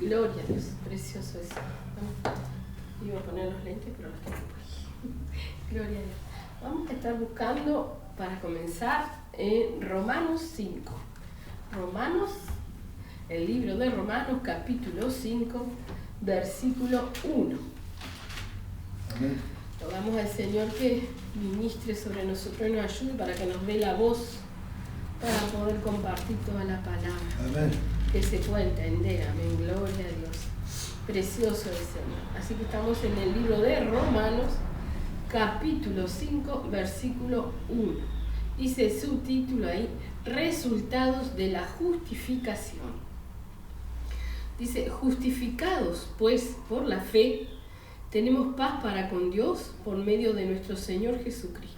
Gloria a Dios, precioso eso. Iba a poner los lentes, pero los tengo por aquí. Gloria a Dios. Vamos a estar buscando, para comenzar, en Romanos 5. El libro de Romanos, capítulo 5, versículo 1. Amén. Rogamos al Señor que ministre sobre nosotros y nos ayude para que nos dé la voz para poder compartir toda la palabra. Amén. Que se pueda entender. Amén. Gloria a Dios. Precioso el Señor. Así que estamos en el libro de Romanos, capítulo 5, versículo 1. Dice su título ahí, resultados de la justificación. Dice, justificados pues por la fe, tenemos paz para con Dios por medio de nuestro Señor Jesucristo,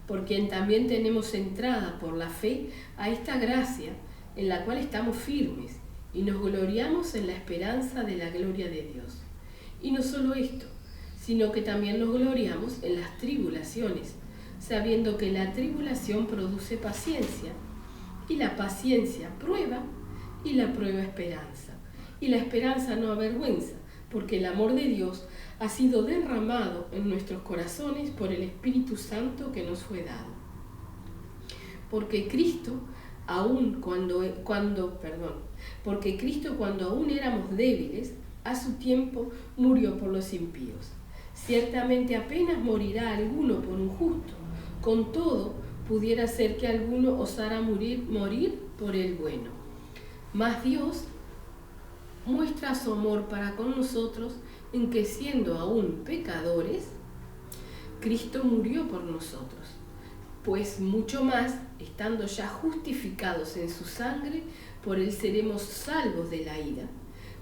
por quien también tenemos entrada por la fe a esta gracia en la cual estamos firmes y nos gloriamos en la esperanza de la gloria de Dios. Y no solo esto, sino que también nos gloriamos en las tribulaciones, sabiendo que la tribulación produce paciencia, y la paciencia prueba, y la prueba esperanza. Y la esperanza no avergüenza, porque el amor de Dios ha sido derramado en nuestros corazones por el Espíritu Santo que nos fue dado. Porque Cristo, cuando aún éramos débiles, a su tiempo murió por los impíos. Ciertamente apenas morirá alguno por un justo, con todo pudiera ser que alguno osara morir por el bueno. Mas Dios muestra su amor para con nosotros en que, siendo aún pecadores, Cristo murió por nosotros. Pues mucho más, estando ya justificados en su sangre, por él seremos salvos de la ira.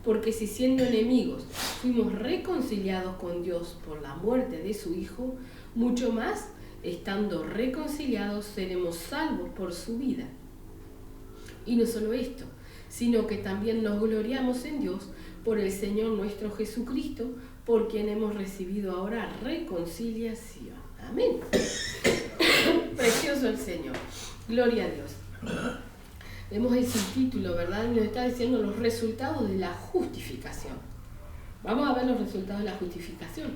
Porque si siendo enemigos fuimos reconciliados con Dios por la muerte de su Hijo, mucho más, estando reconciliados, seremos salvos por su vida. Y no solo esto, sino que también nos gloriamos en Dios por el Señor nuestro Jesucristo, por quien hemos recibido ahora reconciliación. Amén. Precioso el Señor. Gloria a Dios. Vemos el subtítulo, ¿verdad? Nos está diciendo los resultados de la justificación. Vamos a ver los resultados de la justificación,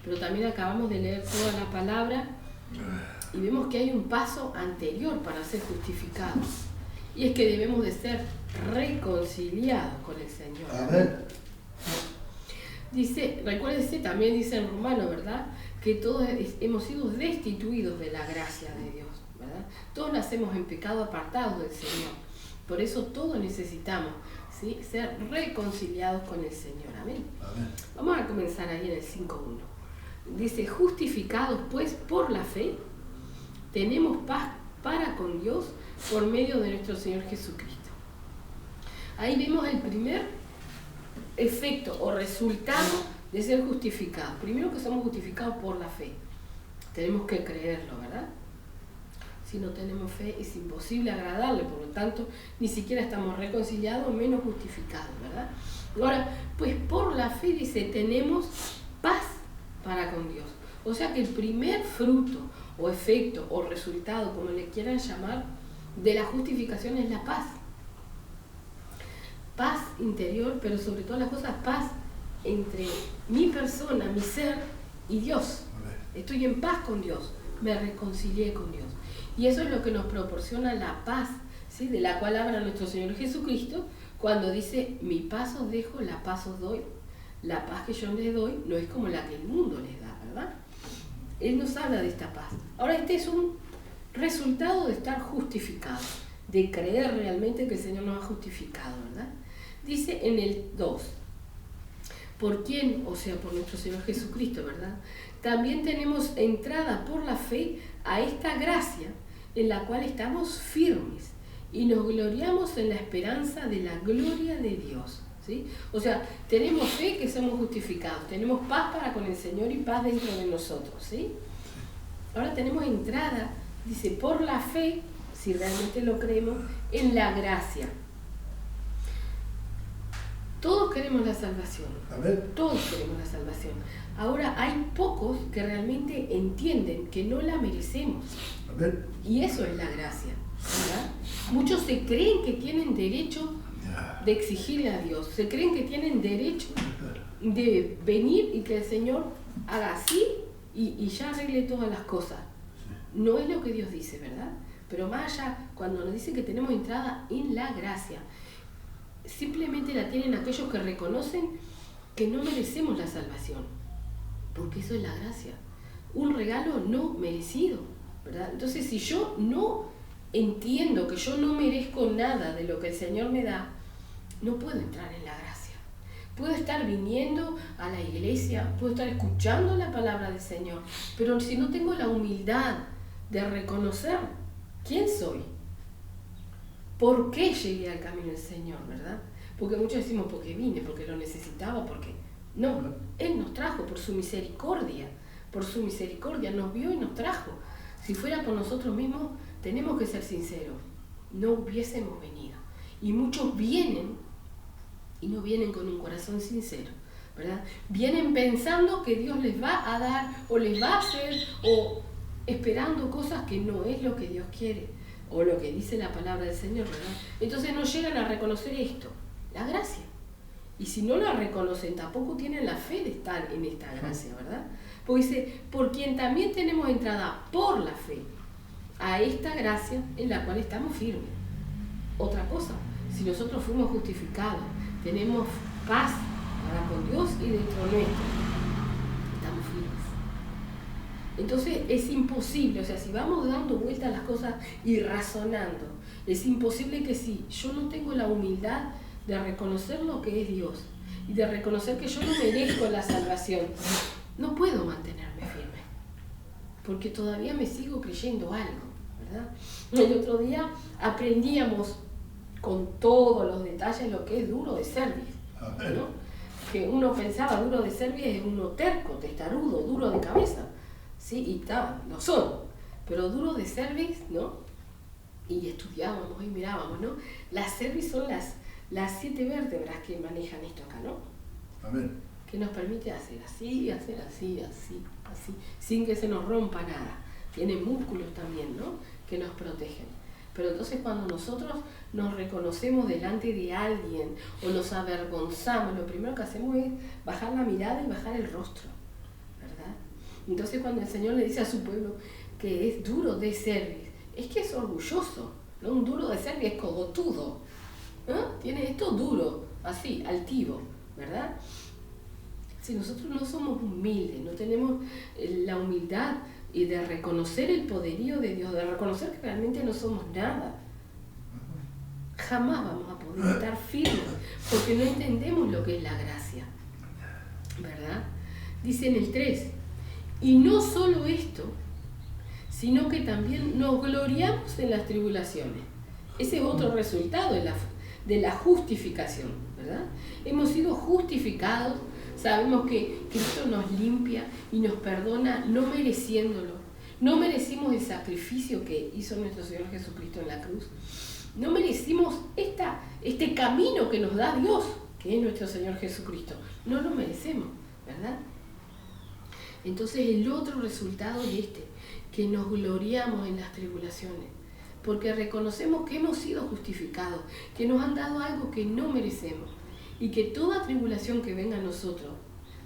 pero también acabamos de leer toda la palabra y vemos que hay un paso anterior para ser justificados, y es que debemos de ser reconciliados con el Señor. Amén. Dice, recuérdense, también dice en Romano, ¿verdad?, que todos hemos sido destituidos de la gracia de Dios, ¿verdad? Todos nacemos en pecado apartados del Señor. Por eso todos necesitamos, ¿sí?, ser reconciliados con el Señor. Amén. Amén. Vamos a comenzar ahí en el 5.1. Dice, justificados pues por la fe, tenemos paz para con Dios por medio de nuestro Señor Jesucristo. Ahí vemos el primer efecto o resultado de ser justificados. Primero, que somos justificados por la fe. Tenemos que creerlo, ¿verdad? Si no tenemos fe es imposible agradarle, por lo tanto ni siquiera estamos reconciliados, menos justificados, ¿verdad? Ahora, pues por la fe, dice, tenemos paz para con Dios. O sea que el primer fruto o efecto o resultado, como le quieran llamar, de la justificación es la paz. Paz interior, pero sobre todas las cosas, paz entre mi persona, mi ser y Dios. Estoy en paz con Dios, me reconcilié con Dios. Y eso es lo que nos proporciona la paz, ¿sí?, de la cual habla nuestro Señor Jesucristo cuando dice, mi paz os dejo, la paz os doy. La paz que yo les doy no es como la que el mundo les da, ¿verdad? Él nos habla de esta paz. Ahora, este es un resultado de estar justificado, de creer realmente que el Señor nos ha justificado, ¿verdad? Dice en el 2, ¿por quién? O sea, por nuestro Señor Jesucristo, ¿verdad? También tenemos entrada por la fe a esta gracia en la cual estamos firmes y nos gloriamos en la esperanza de la gloria de Dios, ¿sí? O sea, tenemos fe que somos justificados, tenemos paz para con el Señor y paz dentro de nosotros, ¿sí? Ahora tenemos entrada, dice, por la fe, si realmente lo creemos, en la gracia. Todos queremos la salvación. Amén. Todos queremos la salvación. Ahora, hay pocos que realmente entienden que no la merecemos. Amén. Y eso es la gracia, ¿verdad? Muchos se creen que tienen derecho de exigirle a Dios. Se creen que tienen derecho de venir y que el Señor haga así y ya arregle todas las cosas. No es lo que Dios dice, ¿verdad? Pero más allá, cuando nos dice que tenemos entrada en la gracia, simplemente la tienen aquellos que reconocen que no merecemos la salvación, porque eso es la gracia, un regalo no merecido, ¿verdad? Entonces, si yo no entiendo que yo no merezco nada de lo que el Señor me da, no puedo entrar en la gracia. Puedo estar viniendo a la iglesia, puedo estar escuchando la palabra del Señor, pero si no tengo la humildad de reconocer quién soy, por qué llegué al camino del Señor, ¿verdad? Porque muchos decimos porque vine, porque lo necesitaba, porque... No, Él nos trajo por su misericordia nos vio y nos trajo. Si fuera por nosotros mismos, tenemos que ser sinceros, no hubiésemos venido. Y muchos vienen y no vienen con un corazón sincero, ¿verdad? Vienen pensando que Dios les va a dar o les va a hacer o esperando cosas que no es lo que Dios quiere o lo que dice la palabra del Señor, ¿verdad? Entonces no llegan a reconocer esto, la gracia. Y si no la reconocen, tampoco tienen la fe de estar en esta gracia, ¿verdad? Porque dice, por quien también tenemos entrada por la fe a esta gracia en la cual estamos firmes. Otra cosa, si nosotros fuimos justificados, tenemos paz para con Dios y dentro nuestro, estamos firmes. Entonces es imposible, o sea, si vamos dando vueltas a las cosas y razonando, es imposible que si yo no tengo la humildad de reconocer lo que es Dios y de reconocer que yo no merezco la salvación, no puedo mantenerme firme, porque todavía me sigo creyendo algo, ¿verdad? El otro día aprendíamos con todos los detalles lo que es duro de cerviz, ¿no? Que uno pensaba duro de cerviz es uno terco, testarudo, duro de cabeza, ¿sí? Y lo son, pero duro de cerviz, ¿no? Y estudiábamos y mirábamos, ¿no? Las cerviz son las 7 vértebras que manejan esto acá, ¿no? Amén. Que nos permite hacer así, sin que se nos rompa nada. Tiene músculos también, ¿no? Que nos protegen. Pero entonces cuando nosotros nos reconocemos delante de alguien o nos avergonzamos, lo primero que hacemos es bajar la mirada y bajar el rostro, ¿verdad? Entonces cuando el Señor le dice a su pueblo que es duro de cerviz, es que es orgulloso, ¿no? Un duro de cerviz es cogotudo, ¿no? Tiene esto duro, así, altivo, ¿verdad? Si nosotros no somos humildes, no tenemos la humildad y de reconocer el poderío de Dios, de reconocer que realmente no somos nada, jamás vamos a poder estar firmes, porque no entendemos lo que es la gracia, ¿verdad? Dice en el 3, y no solo esto, sino que también nos gloriamos en las tribulaciones. Ese es otro resultado de la justificación, ¿verdad? Hemos sido justificados. Sabemos que Cristo nos limpia y nos perdona no mereciéndolo. No merecimos el sacrificio que hizo nuestro Señor Jesucristo en la cruz. No merecimos este camino que nos da Dios, que es nuestro Señor Jesucristo. No lo merecemos, ¿verdad? Entonces el otro resultado es que nos gloriamos en las tribulaciones, porque reconocemos que hemos sido justificados, que nos han dado algo que no merecemos. Y que toda tribulación que venga a nosotros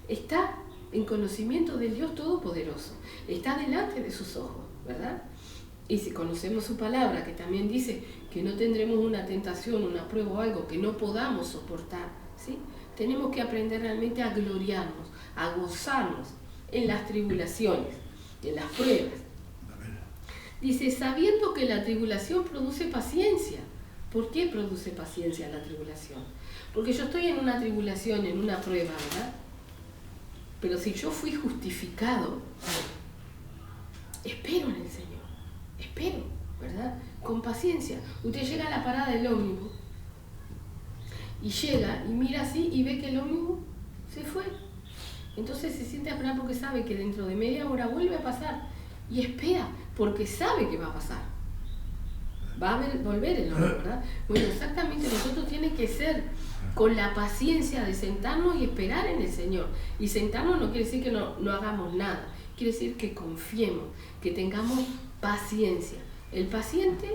está en conocimiento del Dios Todopoderoso, está delante de sus ojos, ¿verdad? Y si conocemos su palabra, que también dice que no tendremos una tentación, una prueba o algo que no podamos soportar, ¿sí? Tenemos que aprender realmente a gloriarnos, a gozarnos en las tribulaciones, en las pruebas. Dice, sabiendo que la tribulación produce paciencia. ¿Por qué produce paciencia la tribulación? Porque yo estoy en una tribulación, en una prueba, ¿verdad? Pero si yo fui justificado, espero en el Señor, espero, ¿verdad? Con paciencia. Usted llega a la parada del ómnibus y llega y mira así y ve que el ómnibus se fue. Entonces se siente a esperar porque sabe que dentro de media hora vuelve a pasar y espera porque sabe que va a pasar. Va a volver el ómnibus, ¿verdad? Bueno, exactamente, nosotros tiene que ser con la paciencia de sentarnos y esperar en el Señor. Y sentarnos no quiere decir que no hagamos nada, quiere decir que confiemos, que tengamos paciencia. El paciente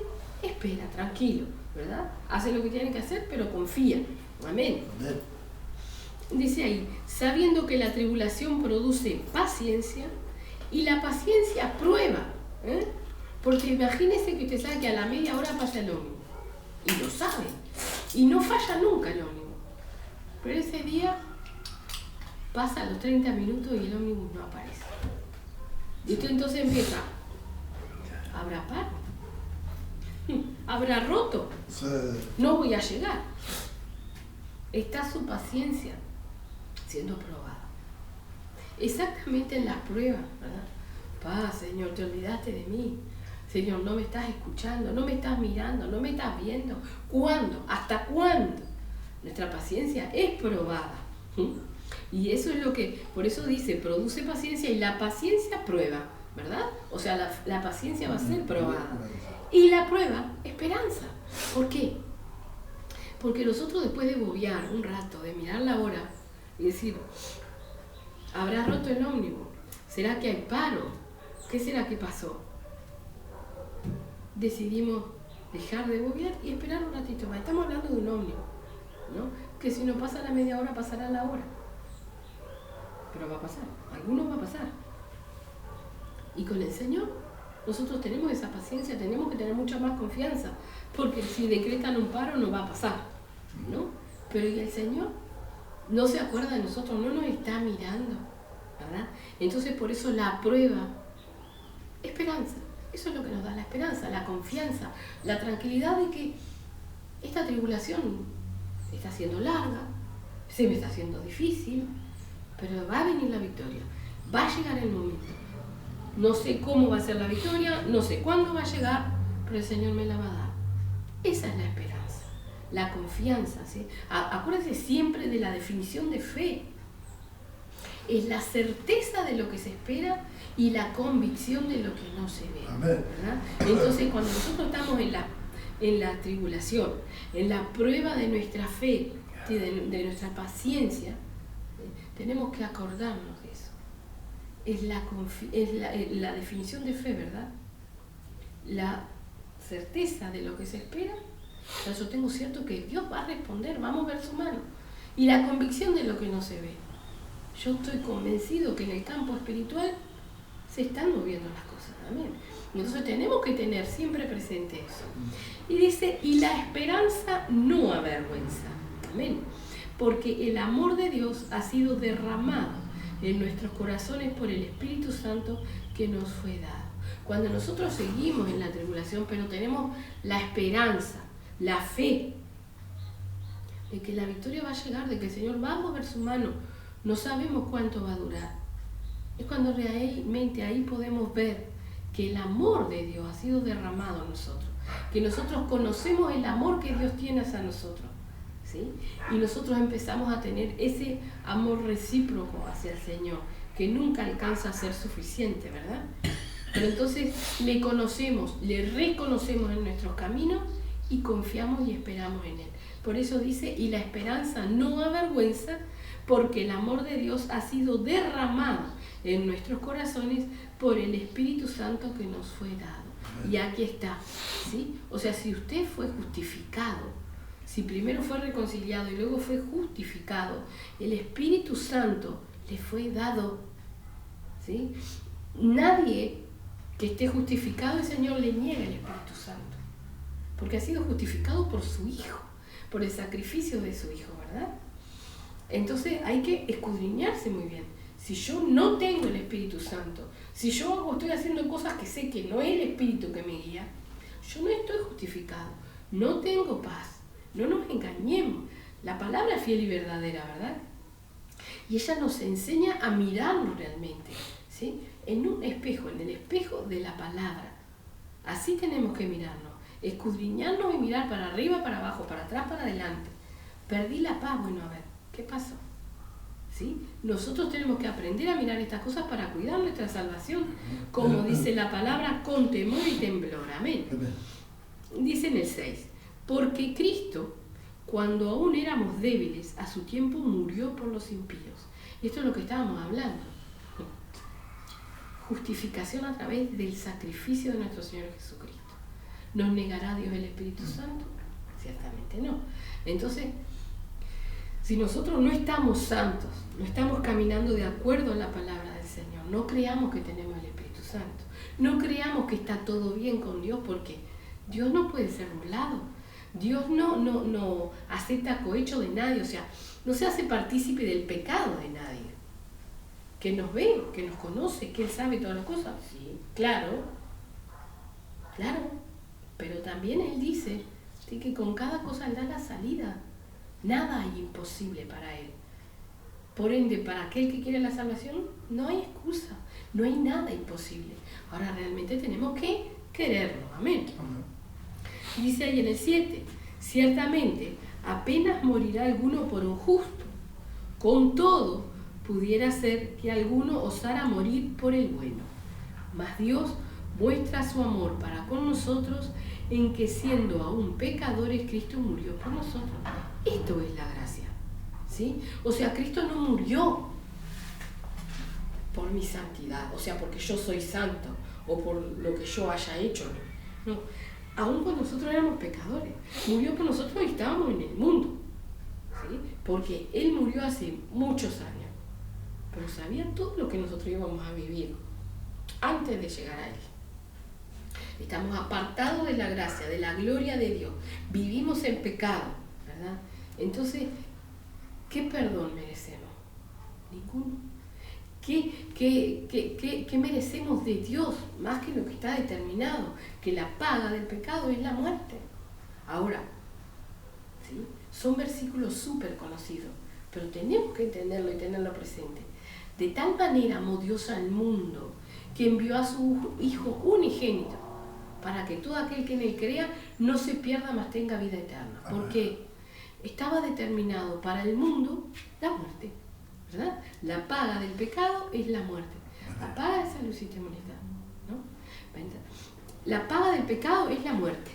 espera, tranquilo, ¿verdad? Hace lo que tiene que hacer, pero confía. Amén. Amén. Dice ahí, sabiendo que la tribulación produce paciencia y la paciencia prueba. Porque imagínese que usted sabe que a la media hora pasa el ómnibus. Y lo sabe. Y no falla nunca el ómnibus. Pero ese día pasa los 30 minutos y el ómnibus no aparece. Y usted entonces empieza, ¿habrá paro? ¿Habrá roto? Sí. No voy a llegar. Está su paciencia siendo probada. Exactamente en las pruebas, ¿verdad? Señor, te olvidaste de mí. Señor, no me estás escuchando, no me estás mirando, no me estás viendo. ¿Cuándo? ¿Hasta cuándo? Nuestra paciencia es probada. Y eso es lo que, por eso dice, produce paciencia y la paciencia prueba, ¿verdad? O sea, la paciencia va a ser probada. Y la prueba, esperanza. ¿Por qué? Porque nosotros después de bobear un rato, de mirar la hora y decir, ¿habrá roto el ómnibus? ¿Será que hay paro? ¿Qué será que pasó? Decidimos dejar de bobear y esperar un ratito más. Estamos hablando de un ómnibus, ¿no? Que si no pasa la media hora, pasará la hora. Pero va a pasar, algunos va a pasar. Y con el Señor, nosotros tenemos esa paciencia, tenemos que tener mucha más confianza, porque si decretan un paro no va a pasar, ¿no? Pero ¿y el Señor? No se acuerda de nosotros, no nos está mirando, ¿verdad? Entonces por eso la prueba, esperanza, eso es lo que nos da la esperanza, la confianza, la tranquilidad de que esta tribulación está siendo larga, se me está haciendo difícil, pero va a venir la victoria, va a llegar el momento. No sé cómo va a ser la victoria, no sé cuándo va a llegar, pero el Señor me la va a dar. Esa es la esperanza, la confianza, ¿sí? Acuérdense siempre de la definición de fe. Es la certeza de lo que se espera y la convicción de lo que no se ve. ¿Verdad? Entonces, cuando nosotros estamos en la tribulación, en la prueba de nuestra fe, ¿sí? de nuestra paciencia, tenemos que acordarnos de eso. Es la definición de fe, ¿verdad? La certeza de lo que se espera. Yo tengo cierto que Dios va a responder, va a mover su mano. Y la convicción de lo que no se ve. Yo estoy convencido que en el campo espiritual se están moviendo las cosas. Amén. Entonces tenemos que tener siempre presente eso. Y dice, y la esperanza no avergüenza. Amén. Porque el amor de Dios ha sido derramado en nuestros corazones por el Espíritu Santo que nos fue dado. Cuando nosotros seguimos en la tribulación, pero tenemos la esperanza, la fe de que la victoria va a llegar, de que el Señor va a mover su mano, no sabemos cuánto va a durar. Es cuando realmente ahí podemos ver que el amor de Dios ha sido derramado en nosotros, que nosotros conocemos el amor que Dios tiene hacia nosotros, ¿sí? Y nosotros empezamos a tener ese amor recíproco hacia el Señor, que nunca alcanza a ser suficiente, ¿verdad? Pero entonces le conocemos, le reconocemos en nuestros caminos y confiamos y esperamos en Él. Por eso dice, y la esperanza no avergüenza, porque el amor de Dios ha sido derramado en nuestros corazones por el Espíritu Santo que nos fue dado. Y aquí está, ¿sí? O sea, si usted fue justificado, si primero fue reconciliado y luego fue justificado, el Espíritu Santo le fue dado, ¿sí? Nadie que esté justificado, el Señor le niega el Espíritu Santo, porque ha sido justificado por su Hijo, por el sacrificio de su Hijo, ¿verdad? Entonces hay que escudriñarse muy bien. Si yo no tengo el Espíritu Santo, si yo estoy haciendo cosas que sé que no es el Espíritu que me guía, yo no estoy justificado, no tengo paz. No nos engañemos. La palabra es fiel y verdadera, ¿verdad? Y ella nos enseña a mirarnos realmente, ¿sí? En un espejo, en el espejo de la palabra. Así tenemos que mirarnos, escudriñarnos y mirar para arriba, para abajo, para atrás, para adelante. Perdí la paz, bueno, a ver, ¿qué pasó? ¿Sí? Nosotros tenemos que aprender a mirar estas cosas para cuidar nuestra salvación, como dice la palabra, con temor y temblor. Amén. Dice en el 6, porque Cristo, cuando aún éramos débiles, a su tiempo murió por los impíos. Y esto es lo que estábamos hablando. Justificación a través del sacrificio de nuestro Señor Jesucristo. ¿Nos negará Dios el Espíritu Santo? Ciertamente no. Entonces, si nosotros no estamos santos, no estamos caminando de acuerdo a la palabra del Señor, no creamos que tenemos el Espíritu Santo, no creamos que está todo bien con Dios, porque Dios no puede ser burlado. Dios no acepta cohecho de nadie, o sea, no se hace partícipe del pecado de nadie. Que nos ve, que nos conoce, que Él sabe todas las cosas. Sí, claro, pero también Él dice que con cada cosa Él da la salida. Nada hay imposible para Él. Por ende, para aquel que quiere la salvación, no hay excusa, no hay nada imposible. Ahora realmente tenemos que quererlo. Amén. Dice ahí en el 7, ciertamente apenas morirá alguno por un justo, con todo pudiera ser que alguno osara morir por el bueno. Mas Dios muestra su amor para con nosotros en que siendo aún pecadores, Cristo murió por nosotros. Esto es la gracia, ¿sí? O sea, Cristo no murió por mi santidad, o sea, porque yo soy santo o por lo que yo haya hecho. No, aún cuando nosotros éramos pecadores, murió por nosotros y estábamos en el mundo, ¿sí? Porque Él murió hace muchos años, pero sabía todo lo que nosotros íbamos a vivir antes de llegar a Él. Estamos apartados de la gracia, de la gloria de Dios, vivimos en pecado, ¿verdad? Entonces, ¿qué perdón merecemos? Ninguno. ¿Qué merecemos de Dios? Más que lo que está determinado, que la paga del pecado es la muerte. Ahora, ¿sí? Son versículos súper conocidos, pero tenemos que entenderlo y tenerlo presente. De tal manera amó Dios al mundo, que envió a su Hijo unigénito, para que todo aquel que en Él crea no se pierda, mas tenga vida eterna. Porque estaba determinado para el mundo la muerte, ¿verdad? La paga del pecado es la muerte. La paga de salud y molesta, ¿no? La paga del pecado es la muerte,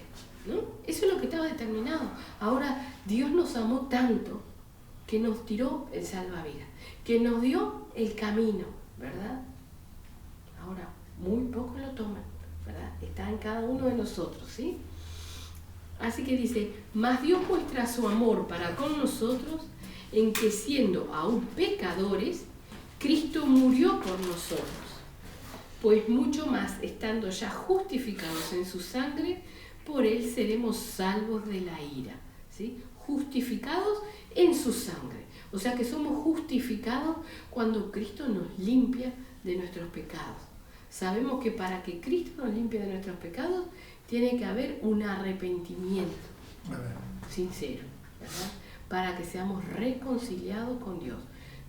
¿no? Eso es lo que estaba determinado. Ahora, Dios nos amó tanto que nos tiró el salvavidas, que nos dio el camino, ¿verdad? Ahora, muy pocos lo toman, ¿verdad? Está en cada uno de nosotros, ¿sí? Así que dice, mas Dios muestra su amor para con nosotros en que siendo aún pecadores, Cristo murió por nosotros. Pues mucho más, estando ya justificados en su sangre, por Él seremos salvos de la ira, ¿sí? Justificados en su sangre. O sea que somos justificados cuando Cristo nos limpia de nuestros pecados. Sabemos que para que Cristo nos limpie de nuestros pecados, tiene que haber un arrepentimiento sincero, ¿verdad? Para que seamos reconciliados con Dios.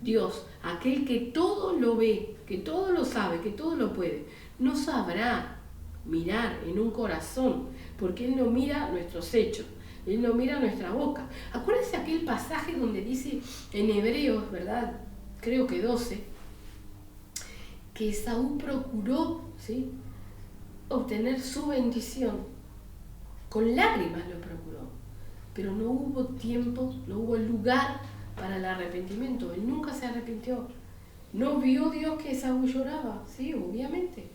Dios, aquel que todo lo ve, que todo lo sabe, que todo lo puede, no sabrá mirar en un corazón, porque Él no mira nuestros hechos, Él no mira nuestra boca. Acuérdense aquel pasaje donde dice en Hebreos, ¿verdad? Creo que 12, que Esaú procuró, ¿sí?, obtener su bendición. Con lágrimas lo procuró, pero no hubo tiempo, no hubo lugar para el arrepentimiento. Él nunca se arrepintió. No vio Dios que Esaú lloraba, sí, obviamente,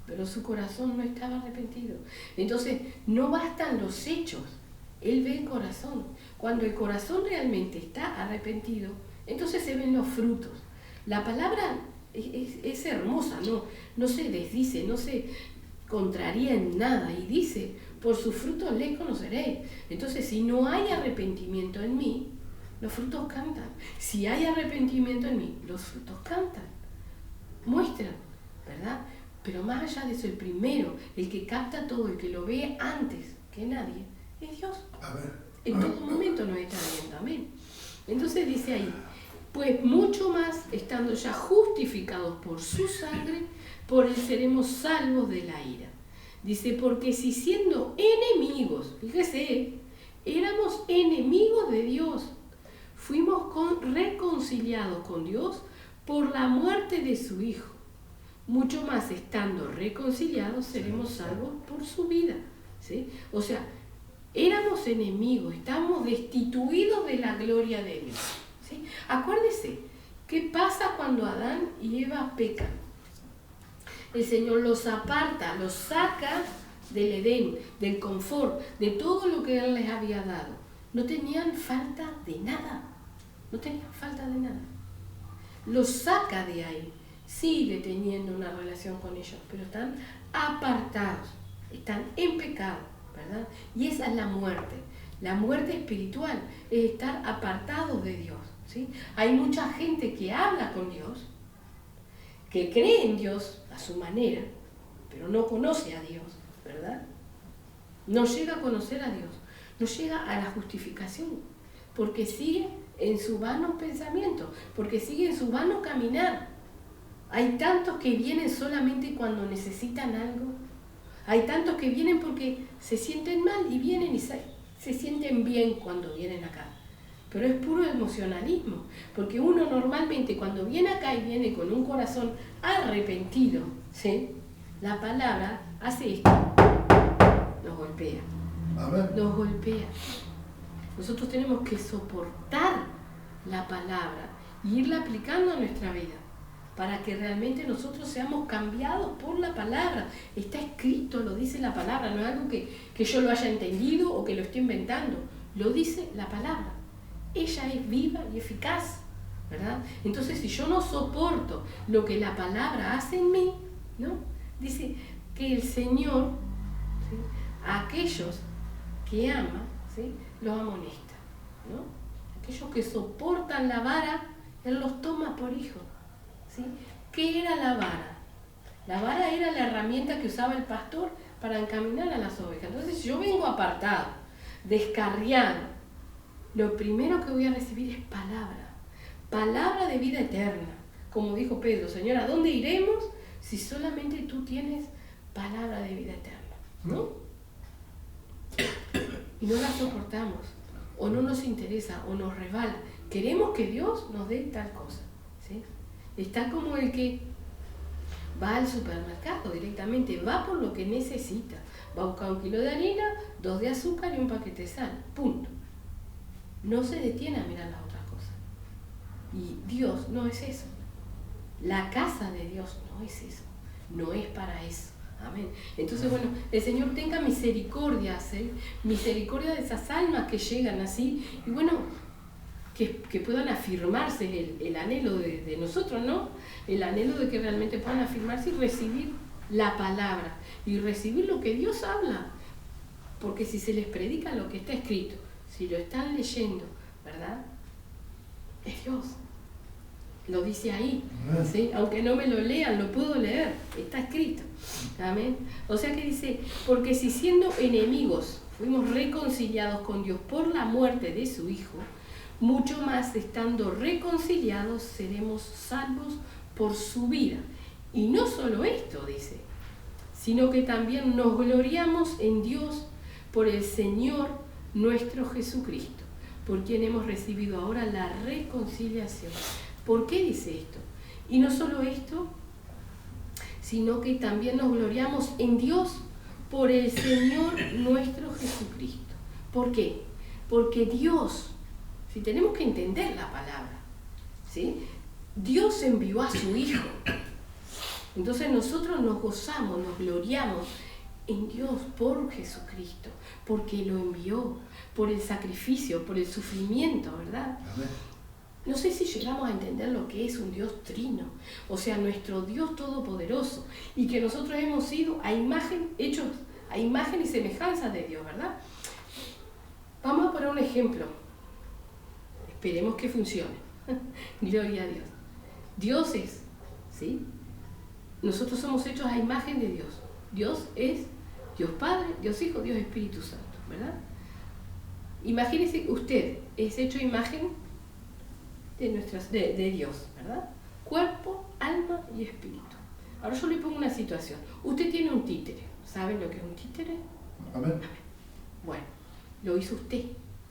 pero su corazón no estaba arrepentido. Entonces, no bastan los hechos, Él ve el corazón. Cuando el corazón realmente está arrepentido, entonces se ven los frutos. La palabra es hermosa, no se desdice, no se contraría en nada, y dice, por sus frutos les conoceréis. Entonces, si no hay arrepentimiento en mí, los frutos cantan. Si hay arrepentimiento en mí, los frutos cantan, muestran, ¿verdad? Pero más allá de eso, el primero, el que capta todo, el que lo ve antes que nadie, es Dios. En todo momento nos está viendo, amén. Entonces dice ahí, pues mucho más, estando ya justificados por su sangre, por Él seremos salvos de la ira. Dice, porque si siendo enemigos, fíjese, éramos enemigos de Dios, fuimos reconciliados con Dios por la muerte de su Hijo. Mucho más, estando reconciliados, seremos salvos por su vida, ¿sí? O sea, éramos enemigos, estábamos destituidos de la gloria de Dios, ¿sí? Acuérdese, ¿qué pasa cuando Adán y Eva pecan? El Señor los aparta, los saca del Edén, del confort, de todo lo que Él les había dado. No tenían falta de nada. No tenían falta de nada. Los saca de ahí. Sigue teniendo una relación con ellos, pero están apartados. Están en pecado, ¿verdad? Y esa es la muerte. La muerte espiritual es estar apartados de Dios, ¿sí? Hay mucha gente que habla con Dios, que cree en Dios a su manera, pero no conoce a Dios, ¿verdad? No llega a conocer a Dios, no llega a la justificación, porque sigue en su vano pensamiento, porque sigue en su vano caminar. Hay tantos que vienen solamente cuando necesitan algo. Hay tantos que vienen porque se sienten mal y vienen y se sienten bien cuando vienen acá. Pero es puro emocionalismo, porque uno normalmente cuando viene acá y viene con un corazón arrepentido, ¿sí? La palabra hace esto, nos golpea. Amén. Nos golpea. Nosotros tenemos que soportar la palabra y irla aplicando a nuestra vida, para que realmente nosotros seamos cambiados por la palabra. Está escrito, lo dice la palabra, no es algo que yo lo haya entendido o que lo esté inventando. Lo dice la palabra. Ella es viva y eficaz, ¿verdad? Entonces, si yo no soporto lo que la palabra hace en mí, ¿no? Dice que el Señor, ¿sí?, a aquellos que ama, ¿sí?, los amonesta, ¿no? Aquellos que soportan la vara, Él los toma por hijos. ¿Sí? ¿Qué era la vara? La vara era la herramienta que usaba el pastor para encaminar a las ovejas. Entonces, si yo vengo apartado, descarriado, lo primero que voy a recibir es palabra. Palabra de vida eterna. Como dijo Pedro, Señor, ¿a dónde iremos si solamente tú tienes palabra de vida eterna? ¿No? Y no la soportamos, o no nos interesa, o nos resbala. Queremos que Dios nos dé tal cosa, ¿sí? Está como el que va al supermercado directamente, va por lo que necesita. Va a buscar 1 kilo de harina, 2 de azúcar y un paquete de sal. Punto. No se detiene a mirar las otras cosas. Y Dios no es eso. La casa de Dios no es eso. No es para eso. Amén. Entonces, bueno, el Señor tenga misericordia, ¿sí? Misericordia de esas almas que llegan así. Y bueno, que puedan afirmarse el anhelo de nosotros, ¿no? El anhelo de que realmente puedan afirmarse y recibir la palabra y recibir lo que Dios habla. Porque si se les predica lo que está escrito, si lo están leyendo, ¿verdad? Es Dios. Lo dice ahí, ¿sí? Aunque no me lo lean, lo puedo leer, está escrito. Amén. O sea que dice, porque si siendo enemigos fuimos reconciliados con Dios por la muerte de su Hijo, mucho más estando reconciliados seremos salvos por su vida. Y no solo esto, dice, sino que también nos gloriamos en Dios por el Señor nuestro Jesucristo, por quien hemos recibido ahora la reconciliación. ¿Por qué dice esto? Y no solo esto, sino que también nos gloriamos en Dios por el Señor nuestro Jesucristo. ¿Por qué? Porque Dios, si tenemos que entender la palabra, ¿sí?, Dios envió a su Hijo. Entonces nosotros nos gozamos, nos gloriamos en Dios por Jesucristo, porque lo envió, por el sacrificio, por el sufrimiento, ¿verdad? Amén. No sé si llegamos a entender lo que es un Dios trino, o sea, nuestro Dios todopoderoso, y que nosotros hemos sido hechos a imagen y semejanza de Dios, ¿verdad? Vamos a poner un ejemplo. Esperemos que funcione. Gloria a Dios. Dios es, ¿sí? Nosotros somos hechos a imagen de Dios. Dios es Dios Padre, Dios Hijo, Dios Espíritu Santo, ¿verdad? Imagínese, usted es hecho a imagen de Dios, ¿verdad? Cuerpo, alma y espíritu. Ahora yo le pongo una situación. Usted tiene un títere. ¿Saben lo que es un títere? Amén. Bueno, lo hizo usted.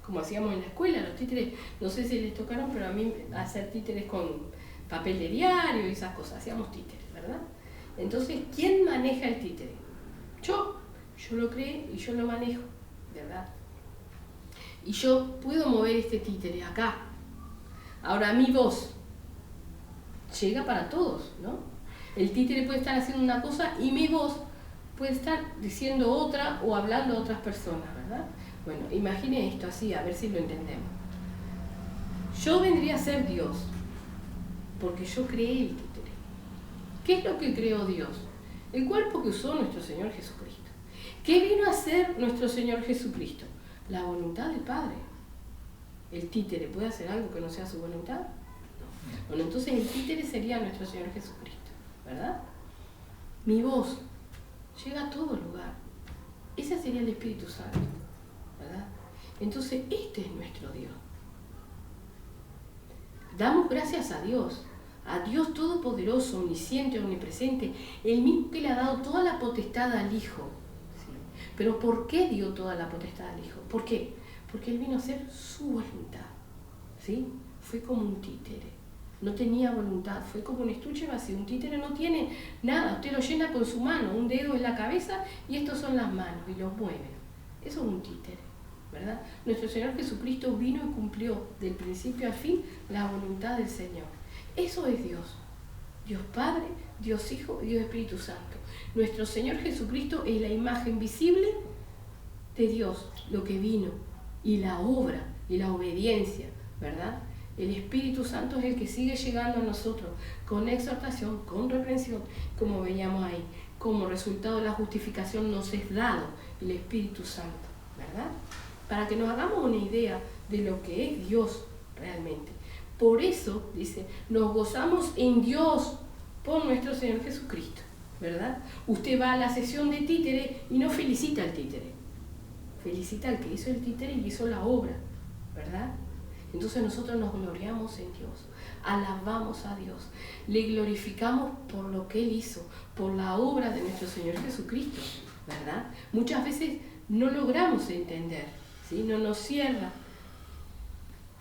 Como hacíamos en la escuela, los títeres, no sé si les tocaron, pero a mí hacer títeres con papel de diario y esas cosas, hacíamos títeres, ¿verdad? Entonces, ¿quién maneja el títere? Yo lo creé y yo lo manejo, ¿verdad? Y yo puedo mover este títere acá. Ahora, mi voz llega para todos, ¿no? El títere puede estar haciendo una cosa y mi voz puede estar diciendo otra o hablando a otras personas, ¿verdad? Bueno, imagine esto así, a ver si lo entendemos. Yo vendría a ser Dios, porque yo creé el títere. ¿Qué es lo que creó Dios? El cuerpo que usó nuestro Señor Jesucristo. ¿Qué vino a hacer nuestro Señor Jesucristo? La voluntad del Padre. ¿El títere puede hacer algo que no sea su voluntad? No. Bueno, entonces el títere sería nuestro Señor Jesucristo, ¿verdad? Mi voz llega a todo lugar. Ese sería el Espíritu Santo, ¿verdad? Entonces este es nuestro Dios. Damos gracias a Dios Todopoderoso, omnisciente, omnipresente, el mismo que le ha dado toda la potestad al Hijo. ¿Sí? Pero ¿por qué dio toda la potestad al Hijo? ¿Por qué? Porque Él vino a hacer su voluntad. ¿Sí? Fue como un títere. No tenía voluntad, fue como un estuche vacío. Un títere no tiene nada, usted lo llena con su mano, un dedo en la cabeza y estos son las manos y los mueve. Eso es un títere, ¿verdad? Nuestro Señor Jesucristo vino y cumplió del principio al fin la voluntad del Señor. Eso es Dios. Dios Padre, Dios Hijo y Dios Espíritu Santo. Nuestro Señor Jesucristo es la imagen visible de Dios, lo que vino, y la obra y la obediencia, ¿verdad? El Espíritu Santo es el que sigue llegando a nosotros con exhortación, con reprensión, como veíamos ahí. Como resultado de la justificación nos es dado el Espíritu Santo, ¿verdad? Para que nos hagamos una idea de lo que es Dios realmente. Por eso, dice, nos gozamos en Dios por nuestro Señor Jesucristo, ¿verdad? Usted va a la sesión de títere y no felicita al títere. Felicita al que hizo el títere y hizo la obra, ¿verdad? Entonces nosotros nos gloriamos en Dios, alabamos a Dios, le glorificamos por lo que Él hizo, por la obra de nuestro Señor Jesucristo, ¿verdad? Muchas veces no logramos entender, ¿sí? No nos cierra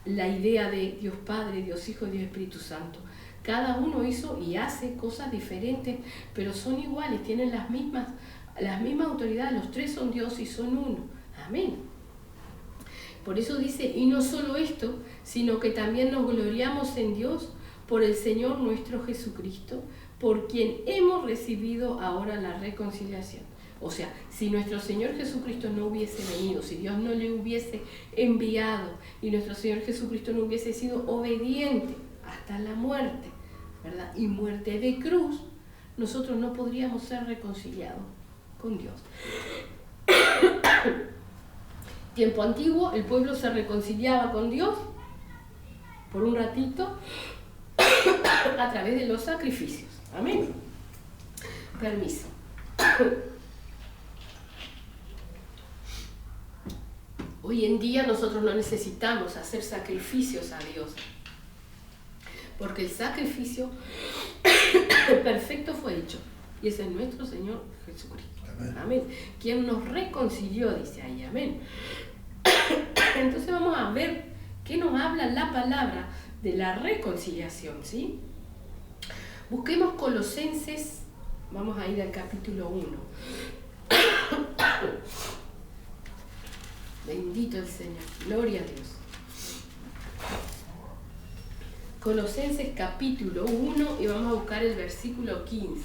la idea de Dios Padre, Dios Hijo y Dios Espíritu Santo. Cada uno hizo y hace cosas diferentes, pero son iguales, tienen las mismas autoridades, los tres son Dios y son uno. Amén. Por eso dice, y no solo esto, sino que también nos gloriamos en Dios por el Señor nuestro Jesucristo, por quien hemos recibido ahora la reconciliación. O sea, si nuestro Señor Jesucristo no hubiese venido, si Dios no le hubiese enviado y nuestro Señor Jesucristo no hubiese sido obediente hasta la muerte, ¿verdad? Y muerte de cruz, nosotros no podríamos ser reconciliados con Dios. Tiempo antiguo, el pueblo se reconciliaba con Dios por un ratito a través de los sacrificios. Amén. Permiso. Hoy en día nosotros no necesitamos hacer sacrificios a Dios, porque el sacrificio perfecto fue hecho, y ese es nuestro Señor Jesucristo. Amén. Amén. Quien nos reconcilió, dice ahí, amén. Entonces vamos a ver qué nos habla la palabra de la reconciliación, ¿sí? Busquemos Colosenses, vamos a ir al capítulo 1. Bendito el Señor, gloria a Dios. Colosenses capítulo 1 y vamos a buscar el versículo 15.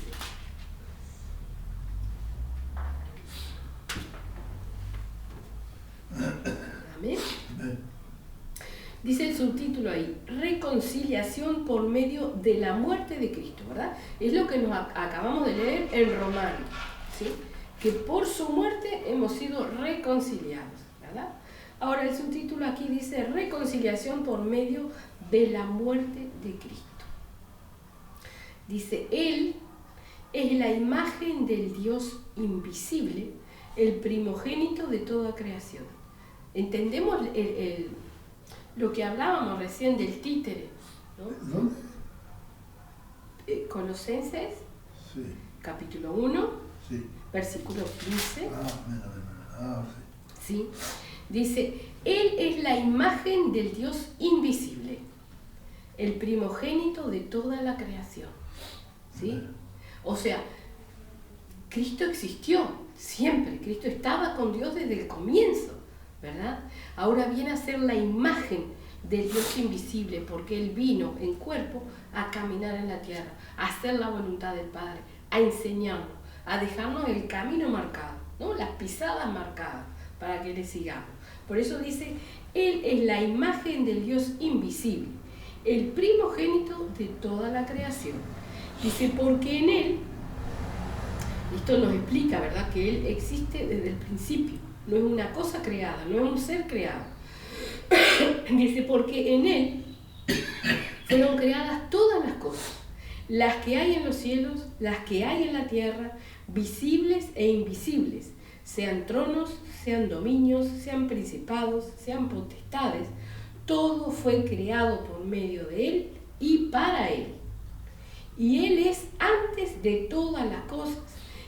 Amén. Dice el subtítulo ahí, reconciliación por medio de la muerte de Cristo, ¿verdad? Es lo que nos acabamos de leer en Romanos, ¿sí? Que por su muerte hemos sido reconciliados, ¿verdad? Ahora el subtítulo aquí dice reconciliación por medio de la muerte de Cristo. Dice, Él es la imagen del Dios invisible, el primogénito de toda creación. ¿Entendemos lo que hablábamos recién del títere? ¿No? ¿Dónde? Colosenses, Sí. capítulo 1, Sí. versículo 15. Sí. ¿Sí? Dice, Él es la imagen del Dios invisible, el primogénito de toda la creación. ¿Sí? O sea, Cristo existió siempre, Cristo estaba con Dios desde el comienzo, ¿verdad? Ahora viene a ser la imagen del Dios invisible, porque Él vino en cuerpo a caminar en la tierra, a hacer la voluntad del Padre, a enseñarnos, a dejarnos el camino marcado, ¿no? Las pisadas marcadas para que le sigamos. Por eso dice, Él es la imagen del Dios invisible, el primogénito de toda la creación. Dice, porque en Él, esto nos explica, ¿verdad?, que Él existe desde el principio, no es una cosa creada, no es un ser creado. Dice, porque en Él fueron creadas todas las cosas, las que hay en los cielos, las que hay en la tierra, visibles e invisibles, sean tronos, sean dominios, sean principados, sean potestades. Todo fue creado por medio de Él y para Él. Y Él es antes de todas las cosas,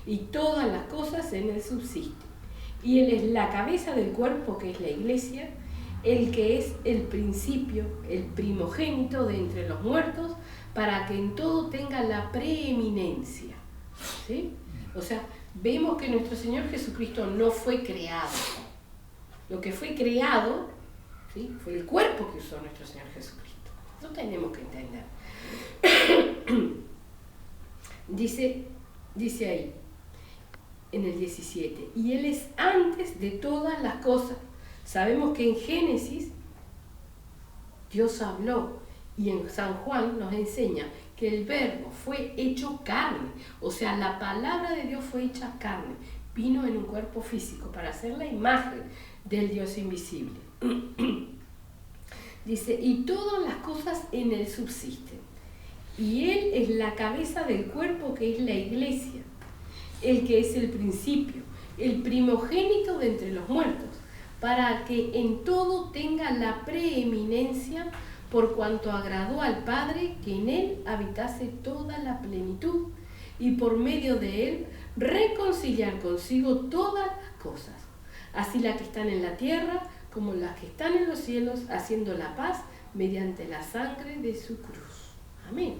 y todas las cosas en Él subsisten. Y Él es la cabeza del cuerpo, que es la iglesia, el que es el principio, el primogénito de entre los muertos, para que en todo tenga la preeminencia. ¿Sí? O sea, vemos que nuestro Señor Jesucristo no fue creado. Lo que fue creado, ¿sí?, fue el cuerpo que usó nuestro Señor Jesucristo. Eso tenemos que entender. Dice ahí, en el 17, y Él es antes de todas las cosas. Sabemos que en Génesis Dios habló, y en San Juan nos enseña que el verbo fue hecho carne, o sea, la palabra de Dios fue hecha carne, vino en un cuerpo físico para hacer la imagen del Dios invisible. Dice, y todas las cosas en Él subsisten, y Él es la cabeza del cuerpo, que es la iglesia, el que es el principio, el primogénito de entre los muertos, para que en todo tenga la preeminencia, por cuanto agradó al Padre que en Él habitase toda la plenitud, y por medio de Él reconciliar consigo todas las cosas, así las que están en la tierra como las que están en los cielos, haciendo la paz mediante la sangre de su cruz. Amén.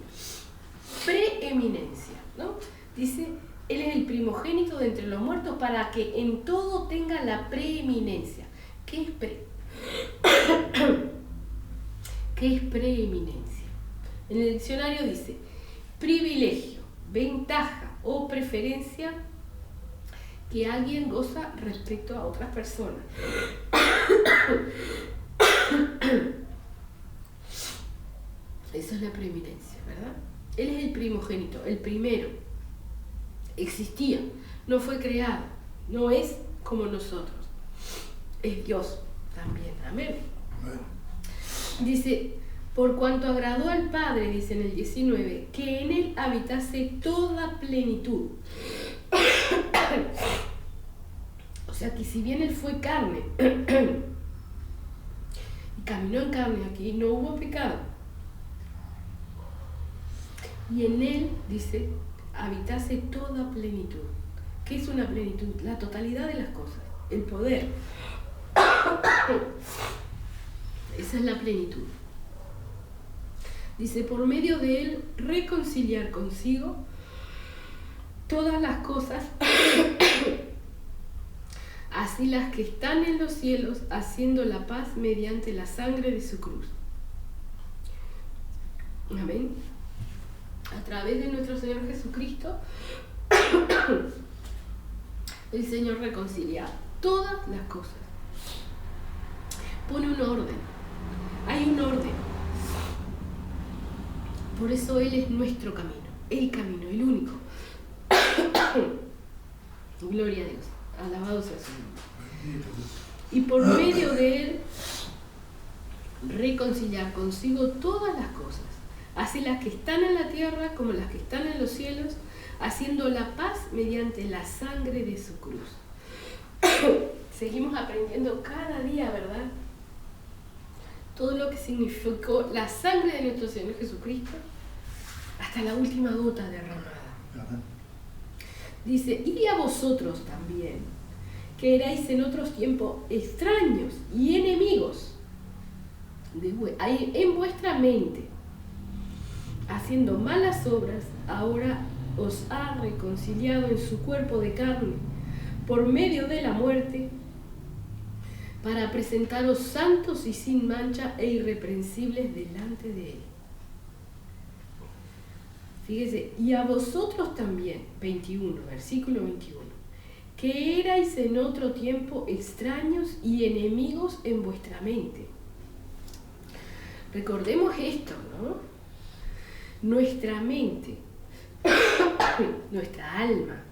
Preeminencia, ¿no? Dice, Él es el primogénito de entre los muertos, para que en todo tenga la preeminencia. ¿Qué es ¿Qué es preeminencia? En el diccionario dice, privilegio, ventaja o preferencia que alguien goza respecto a otras personas. Eso es la preeminencia, ¿verdad? Él es el primogénito, el primero. Existía, no fue creado, no es como nosotros. Es Dios también. Amén. Dice, por cuanto agradó al Padre, dice en el 19, que en Él habitase toda plenitud. O sea que si bien Él fue carne y caminó en carne aquí, no hubo pecado. Y en Él, dice, habitase toda plenitud. ¿Qué es una plenitud? La totalidad de las cosas, el poder. Esa es la plenitud. Dice, por medio de Él reconciliar consigo todas las cosas, así las que están en los cielos, haciendo la paz mediante la sangre de su cruz. Amén. A través de nuestro Señor Jesucristo, el Señor reconcilia todas las cosas. Pone un orden. Hay un orden. Por eso Él es nuestro camino, el único. Gloria a Dios, alabado sea su nombre. Y por medio de Él reconciliar consigo todas las cosas, así las que están en la tierra como las que están en los cielos, haciendo la paz mediante la sangre de su cruz. Seguimos aprendiendo cada día, ¿verdad? Todo lo que significó la sangre de nuestro Señor Jesucristo hasta la última gota derramada. Dice, y a vosotros también, que erais en otros tiempos extraños y enemigos en vuestra mente, haciendo malas obras, ahora os ha reconciliado en su cuerpo de carne por medio de la muerte, para presentaros santos y sin mancha e irreprensibles delante de Él. Fíjese, y a vosotros también, 21, versículo 21, que erais en otro tiempo extraños y enemigos en vuestra mente. Recordemos esto, ¿no? Nuestra mente, nuestra alma,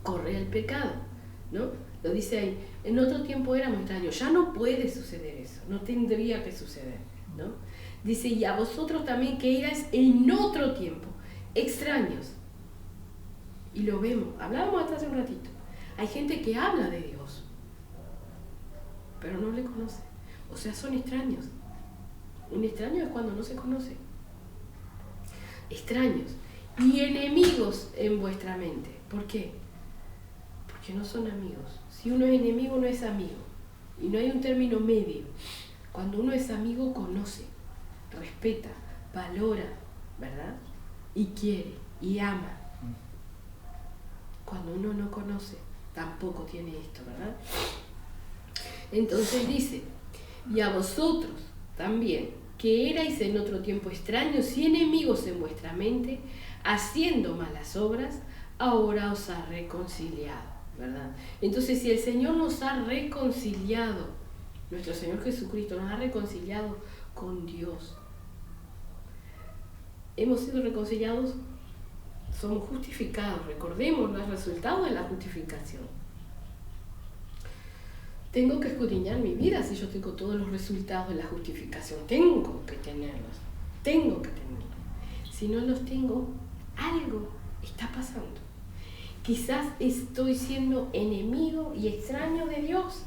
corre al pecado, ¿no? Lo dice ahí, en otro tiempo éramos extraños, ya no puede suceder eso, no tendría que suceder, ¿no? Dice, y a vosotros también que erais en otro tiempo extraños. Y lo vemos, hablábamos hasta hace un ratito, hay gente que habla de Dios, pero no le conoce, o sea, son extraños. Un extraño es cuando no se conoce. Extraños y enemigos en vuestra mente. ¿Por qué? Porque no son amigos. Si uno es enemigo, no es amigo. Y no hay un término medio. Cuando uno es amigo, conoce, respeta, valora, ¿verdad? Y quiere, y ama. Cuando uno no conoce, tampoco tiene esto, ¿verdad? Entonces dice, y a vosotros también, que erais en otro tiempo extraños y enemigos en vuestra mente, haciendo malas obras, ahora os ha reconciliado, ¿verdad? Entonces, si el Señor nos ha reconciliado, nuestro Señor Jesucristo nos ha reconciliado con Dios, hemos sido reconciliados, somos justificados, recordemos los resultados de la justificación. Tengo que escudriñar mi vida si yo tengo todos los resultados de la justificación. Tengo que tenerlos. Si no los tengo, algo está pasando. Quizás estoy siendo enemigo y extraño de Dios.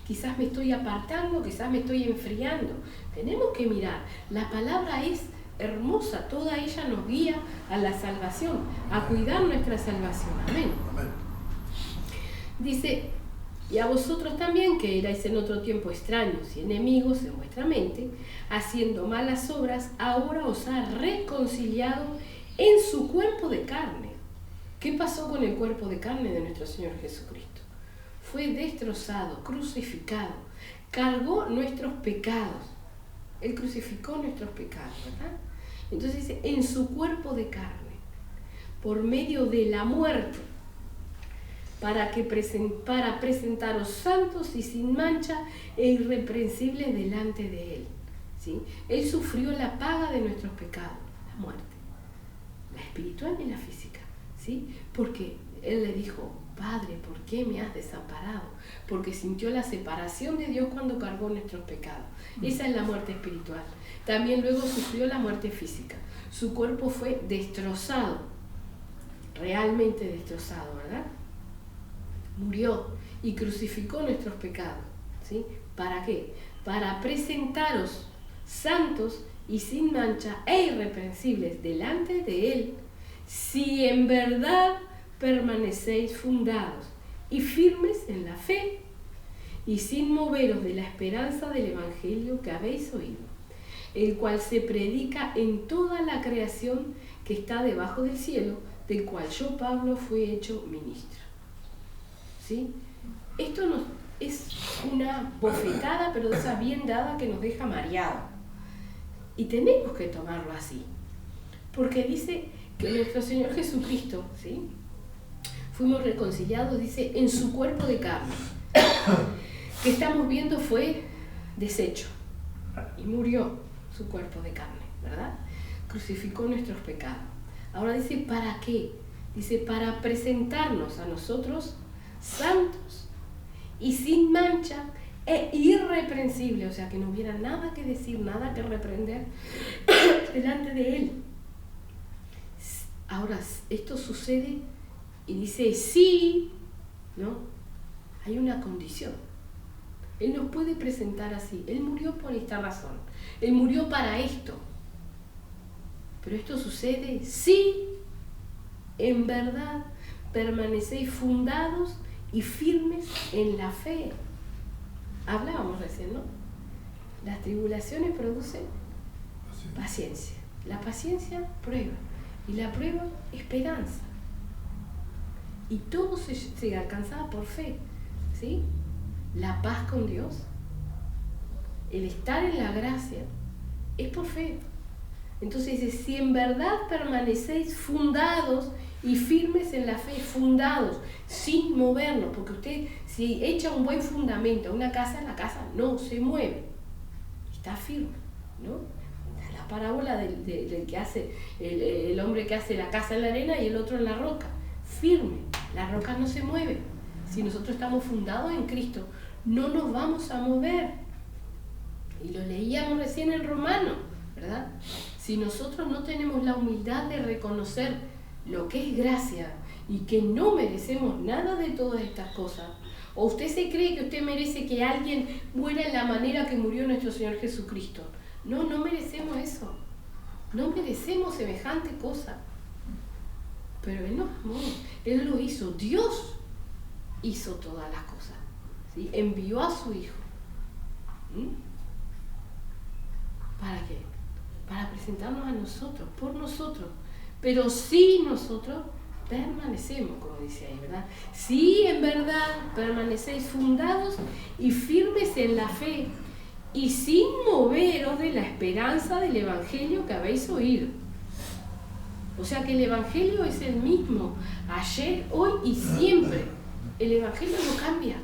Quizás me estoy apartando, quizás me estoy enfriando. Tenemos que mirar. La palabra es hermosa, toda ella nos guía a la salvación, a cuidar nuestra salvación. Amén. Dice, y a vosotros también, que erais en otro tiempo extraños y enemigos en vuestra mente, haciendo malas obras, ahora os ha reconciliado en su cuerpo de carne. ¿Qué pasó con el cuerpo de carne de nuestro Señor Jesucristo? Fue destrozado, crucificado, cargó nuestros pecados. Él crucificó nuestros pecados, ¿verdad? Entonces dice, en su cuerpo de carne, por medio de la muerte, para presentaros santos y sin mancha e irreprensibles delante de Él. ¿Sí? Él sufrió la paga de nuestros pecados, la muerte, la espiritual y la física. ¿Sí? Porque Él le dijo, Padre, ¿por qué me has desamparado? Porque sintió la separación de Dios cuando cargó nuestros pecados. Esa es la muerte espiritual. También luego sufrió la muerte física. Su cuerpo fue destrozado, realmente destrozado, ¿verdad? Murió y crucificó nuestros pecados. ¿Sí? ¿Para qué? Para presentaros santos y sin mancha e irreprensibles delante de Él, si en verdad permanecéis fundados y firmes en la fe y sin moveros de la esperanza del Evangelio que habéis oído, el cual se predica en toda la creación que está debajo del cielo, del cual yo, Pablo, fui hecho ministro. ¿Sí? Esto es una bofetada, pero de esa bien dada que nos deja mareados. Y tenemos que tomarlo así, porque dice que nuestro Señor Jesucristo, ¿sí?, fuimos reconciliados, dice, en su cuerpo de carne, que estamos viendo fue deshecho y murió su cuerpo de carne, ¿verdad? Crucificó nuestros pecados. Ahora dice, ¿para qué? Dice, para presentarnos a nosotros santos y sin mancha e irreprensible, o sea, que no hubiera nada que decir, nada que reprender delante de Él. Ahora, esto sucede y dice sí, ¿no? Hay una condición. Él nos puede presentar así. Él murió por esta razón. Él murió para esto. Pero esto sucede si en verdad permanecéis fundados y firmes en la fe. Hablábamos recién, ¿no? Las tribulaciones producen paciencia. La paciencia, prueba. Y la prueba, esperanza. Y todo se alcanzaba por fe, ¿sí? La paz con Dios, el estar en la gracia, es por fe. Entonces dice, si en verdad permanecéis fundados y firmes en la fe, fundados, sin movernos, porque usted si echa un buen fundamento a una casa, la casa no se mueve, está firme, ¿no? La parábola del que hace, el hombre que hace la casa en la arena y el otro en la roca, firme, la roca no se mueve. Si nosotros estamos fundados en Cristo, no nos vamos a mover. Y lo leíamos recién en Romanos, ¿verdad? Si nosotros no tenemos la humildad de reconocer lo que es gracia y que no merecemos nada de todas estas cosas, o usted se cree que usted merece que alguien muera en la manera que murió nuestro Señor Jesucristo. No, no merecemos eso. No merecemos semejante cosa. Pero Él nos amó, Él lo hizo. Dios hizo todas las cosas, ¿sí? Envió a su Hijo. ¿Para qué? Para presentarnos a nosotros, por nosotros. Pero si nosotros permanecemos, como dice ahí, ¿verdad? Si en verdad permanecéis fundados y firmes en la fe y sin moveros de la esperanza del Evangelio que habéis oído. O sea que el Evangelio es el mismo, ayer, hoy y siempre. El Evangelio no cambia.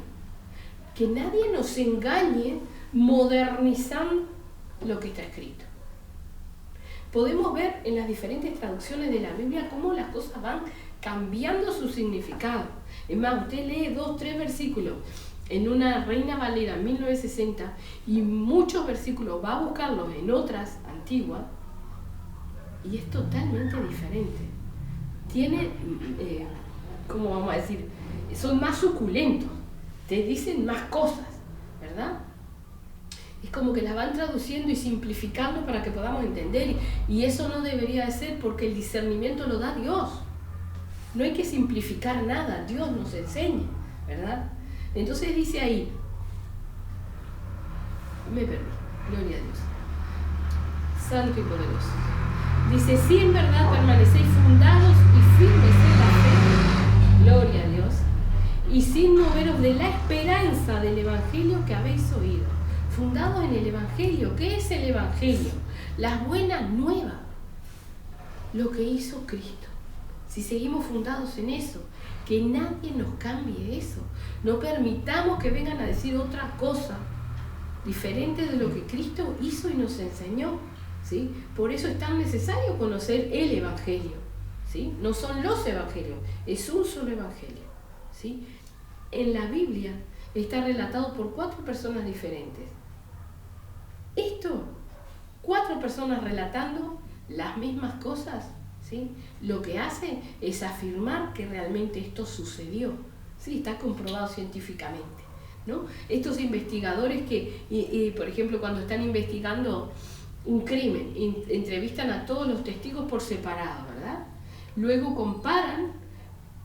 Que nadie nos engañe modernizando lo que está escrito. Podemos ver en las diferentes traducciones de la Biblia cómo las cosas van cambiando su significado. Es más, usted lee 2, 3 versículos en una Reina Valera 1960 y muchos versículos va a buscarlos en otras antiguas y es totalmente diferente. Tiene, ¿cómo vamos a decir? Son más suculentos, te dicen más cosas, ¿verdad? Es como que las van traduciendo y simplificando para que podamos entender, y eso no debería de ser, porque el discernimiento lo da Dios. No hay que simplificar nada, Dios nos enseña, ¿verdad? Entonces dice ahí, me perdí, gloria a Dios, santo y poderoso. Dice, si en verdad permanecéis fundados y firmes en la fe, gloria a Dios, y sin moveros de la esperanza del Evangelio que habéis oído. Fundados en el Evangelio. ¿Qué es el Evangelio? Las buenas nuevas, lo que hizo Cristo. Si seguimos fundados en eso, que nadie nos cambie eso. No permitamos que vengan a decir otra cosa diferente de lo que Cristo hizo y nos enseñó, ¿sí? Por eso es tan necesario conocer el Evangelio, ¿sí? No son los evangelios, es un solo Evangelio, ¿sí? En la Biblia está relatado por 4 personas diferentes. Esto, 4 personas relatando las mismas cosas, ¿sí? Lo que hace es afirmar que realmente esto sucedió, ¿sí? Está comprobado científicamente, ¿no? Estos investigadores que, por ejemplo, cuando están investigando un crimen, entrevistan a todos los testigos por separado, ¿verdad? Luego comparan,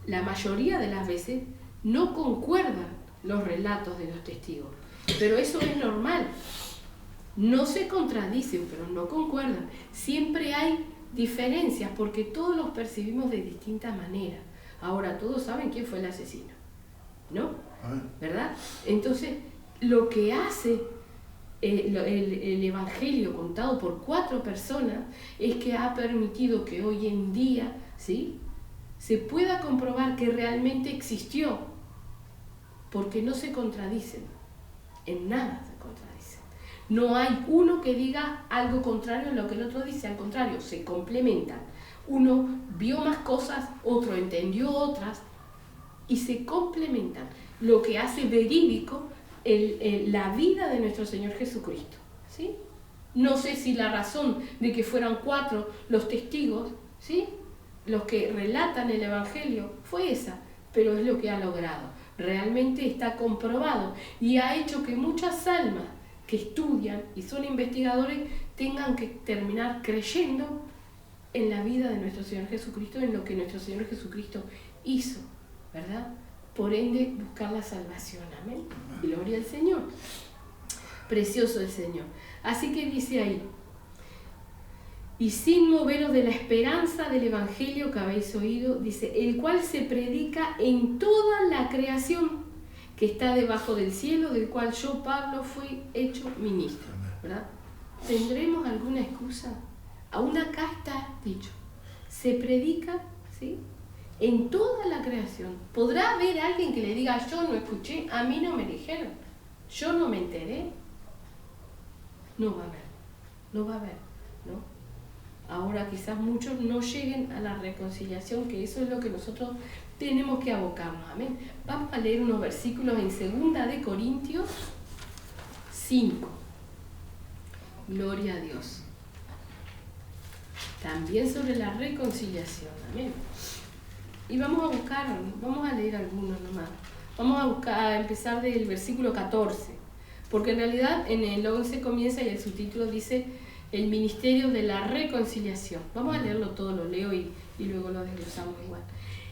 la mayoría de las veces no concuerdan los relatos de los testigos, pero eso es normal. No se contradicen, pero no concuerdan. Siempre hay diferencias porque todos los percibimos de distinta manera. Ahora, todos saben quién fue el asesino, ¿no? ¿Verdad? Entonces, lo que hace el Evangelio contado por 4 personas es que ha permitido que hoy en día, ¿sí?, se pueda comprobar que realmente existió, porque no se contradicen, en nada se contradicen. No hay uno que diga algo contrario a lo que el otro dice, al contrario, se complementan. Uno vio más cosas, otro entendió otras, y se complementan, lo que hace verídico la vida de nuestro Señor Jesucristo, ¿sí? No sé si la razón de que fueran 4 los testigos, ¿sí?, los que relatan el Evangelio, fue esa, pero es lo que ha logrado. Realmente está comprobado y ha hecho que muchas almas que estudian y son investigadores tengan que terminar creyendo en la vida de nuestro Señor Jesucristo, en lo que nuestro Señor Jesucristo hizo, ¿verdad? Por ende, buscar la salvación. Amén. Gloria al Señor. Precioso el Señor. Así que dice ahí, y sin moveros de la esperanza del Evangelio que habéis oído, dice, el cual se predica en toda la creación que está debajo del cielo, del cual yo, Pablo, fui hecho ministro, ¿verdad? ¿Tendremos alguna excusa Aún acá está dicho, se predica, ¿sí?, en toda la creación. ¿Podrá haber alguien que le diga, yo no escuché, a mí no me dijeron, yo no me enteré? No va a haber, no va a haber, ¿no? Ahora quizás muchos no lleguen a la reconciliación, que eso es lo que nosotros tenemos que abocarnos. Amén. Vamos a leer unos versículos en 2 de Corintios 5. Gloria a Dios. También sobre la reconciliación. Amén. Y vamos a leer algunos nomás. Vamos a empezar del versículo 14. Porque en realidad en el 11 comienza y el subtítulo dice el ministerio de la reconciliación. Vamos a leerlo todo, lo leo y luego lo desglosamos igual.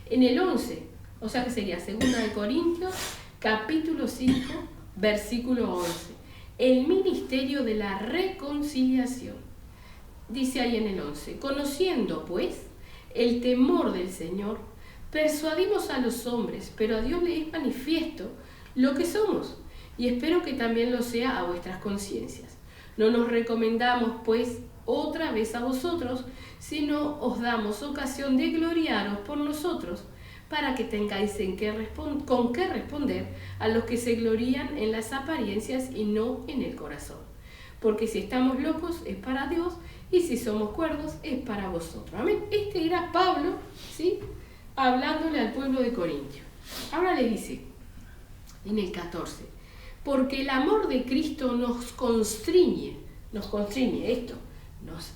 En el 11, o sea que sería 2 de Corintios, capítulo 5, versículo 11. El ministerio de la reconciliación. Dice ahí en el 11, conociendo pues el temor del Señor, persuadimos a los hombres, pero a Dios le es manifiesto lo que somos, y espero que también lo sea a vuestras conciencias. No nos recomendamos pues otra vez a vosotros, sino os damos ocasión de gloriaros por nosotros, para que tengáis con qué responder a los que se glorían en las apariencias y no en el corazón. Porque si estamos locos es para Dios, y si somos cuerdos es para vosotros. Amén. Este era Pablo, ¿sí?, hablándole al pueblo de Corintio. Ahora le dice, en el 14, porque el amor de Cristo nos constriñe, esto, nos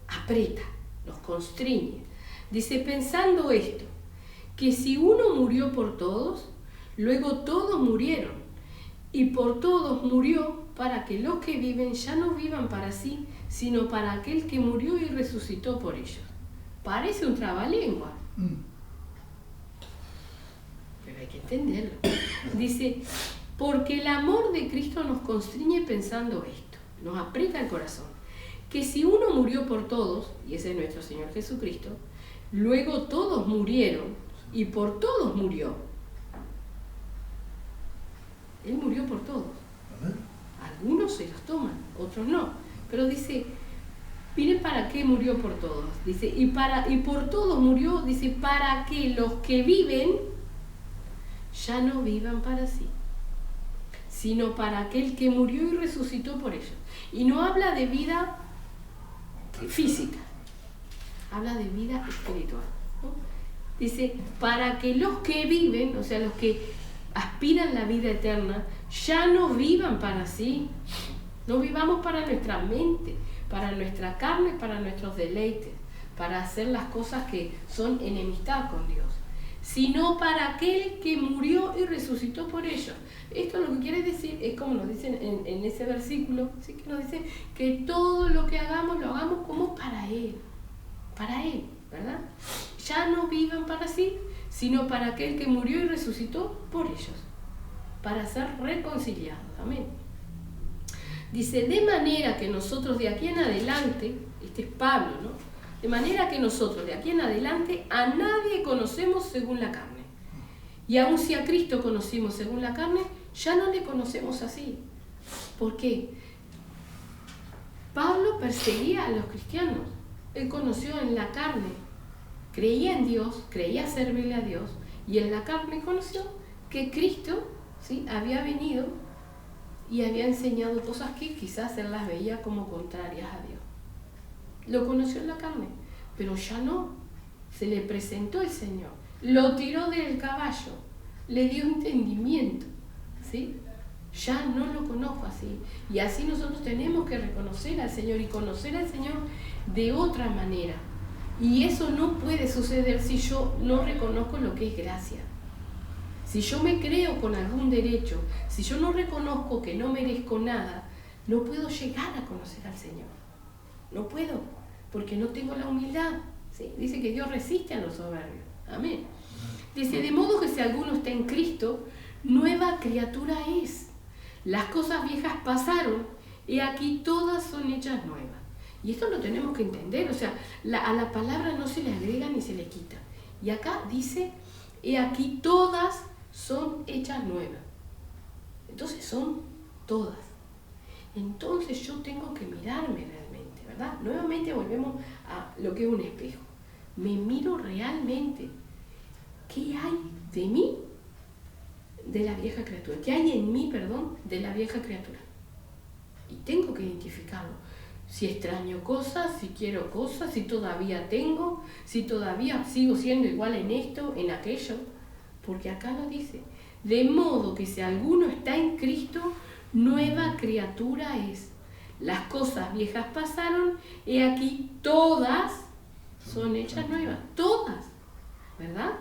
aprieta, nos constriñe. Dice, pensando esto, que si uno murió por todos, luego todos murieron, y por todos murió para que los que viven ya no vivan para sí, sino para aquel que murió y resucitó por ellos. Parece un trabalengua, pero hay que entenderlo. Dice, porque el amor de Cristo nos constriñe pensando esto, nos aprieta el corazón, que si uno murió por todos, y ese es nuestro Señor Jesucristo, luego todos murieron, y por todos murió. Él murió por todos. Algunos se los toman, otros no. Pero dice, miren para qué murió por todos. Dice, y por todos murió, dice, para que los que viven ya no vivan para sí, sino para aquel que murió y resucitó por ellos. Y no habla de vida física, habla de vida espiritual, ¿no? Dice, para que los que viven, o sea, los que aspiran la vida eterna, ya no vivan para sí. No vivamos para nuestra mente, para nuestra carne, para nuestros deleites, para hacer las cosas que son enemistad con Dios, sino para aquel que murió y resucitó por ellos. Esto lo que quiere decir es como nos dicen en ese versículo, ¿sí?, que nos dice que todo lo que hagamos lo hagamos como para Él, ¿verdad? Ya no vivan para sí, sino para aquel que murió y resucitó por ellos, para ser reconciliados. Amén. Dice, de manera que nosotros de aquí en adelante, este es Pablo, ¿no? De manera que nosotros de aquí en adelante a nadie conocemos según la carne. Y aun si a Cristo conocimos según la carne, ya no le conocemos así. ¿Por qué? Pablo perseguía a los cristianos. Él conoció en la carne, creía en Dios, creía servirle a Dios, y en la carne conoció que Cristo, ¿sí?, había venido y había enseñado cosas que quizás él las veía como contrarias a Dios. Lo conoció en la carne, pero ya no. Se le presentó el Señor, lo tiró del caballo, le dio entendimiento, ¿sí? Ya no lo conozco así. Y así nosotros tenemos que reconocer al Señor y conocer al Señor de otra manera. Y eso no puede suceder si yo no reconozco lo que es gracia. Si yo me creo con algún derecho, si yo no reconozco que no merezco nada, no puedo llegar a conocer al Señor. No puedo, porque no tengo la humildad, ¿sí? Dice que Dios resiste a los soberbios. Amén. Dice, de modo que si alguno está en Cristo, nueva criatura es. Las cosas viejas pasaron, y aquí todas son hechas nuevas. Y esto lo tenemos que entender, o sea, a la palabra no se le agrega ni se le quita. Y acá dice, y aquí todas son hechas nuevas. Entonces son todas. Entonces yo tengo que mirarme realmente, ¿verdad? ¿verdad? Nuevamente volvemos a lo que es un espejo. Me miro realmente. ¿Qué hay de mí? De la vieja criatura. ¿Qué hay en mí, perdón, de la vieja criatura? Y tengo que identificarlo. Si extraño cosas, si quiero cosas, si todavía tengo, si todavía sigo siendo igual en esto, en aquello. Porque acá lo dice. De modo que si alguno está en Cristo, nueva criatura es. Las cosas viejas pasaron, y aquí todas son hechas nuevas. Todas. ¿Verdad?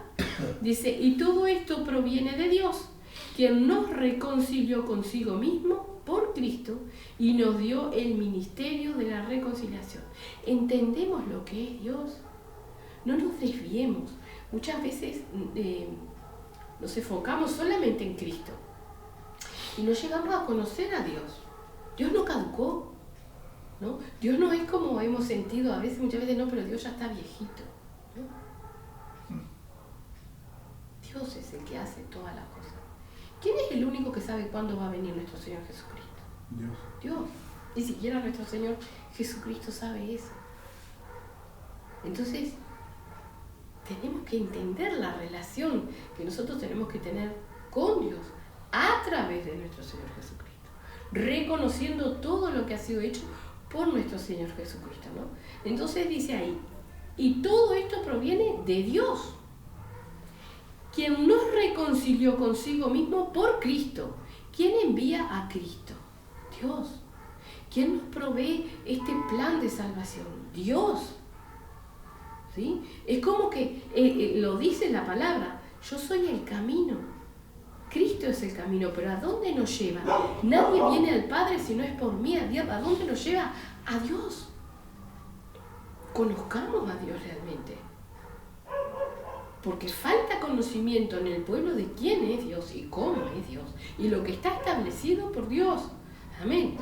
Dice, y todo esto proviene de Dios, quien nos reconcilió consigo mismo por Cristo y nos dio el ministerio de la reconciliación. ¿Entendemos lo que es Dios? No nos desviemos. Muchas veces nos enfocamos solamente en Cristo y no llegamos a conocer a Dios. Dios no caducó, ¿no? Dios no es como hemos sentido a veces, muchas veces no, pero Dios ya está viejito, ¿no? Dios es el que hace todas las cosas. ¿Quién es el único que sabe cuándo va a venir nuestro Señor Jesucristo? Dios. Ni siquiera nuestro Señor Jesucristo sabe eso. Entonces, tenemos que entender la relación que nosotros tenemos que tener con Dios a través de nuestro Señor Jesucristo, reconociendo todo lo que ha sido hecho por nuestro Señor Jesucristo, ¿no? Entonces dice ahí, y todo esto proviene de Dios, quien nos reconcilió consigo mismo por Cristo. ¿Quién envía a Cristo? Dios. ¿Quién nos provee este plan de salvación? Dios. ¿Sí? Es como que lo dice la palabra, yo soy el camino. Cristo es el camino, pero ¿a dónde nos lleva? Nadie viene al Padre si no es por mí. ¿A dónde nos lleva? A Dios. Conozcamos a Dios realmente. Porque falta conocimiento en el pueblo de quién es Dios y cómo es Dios y lo que está establecido por Dios. Amén.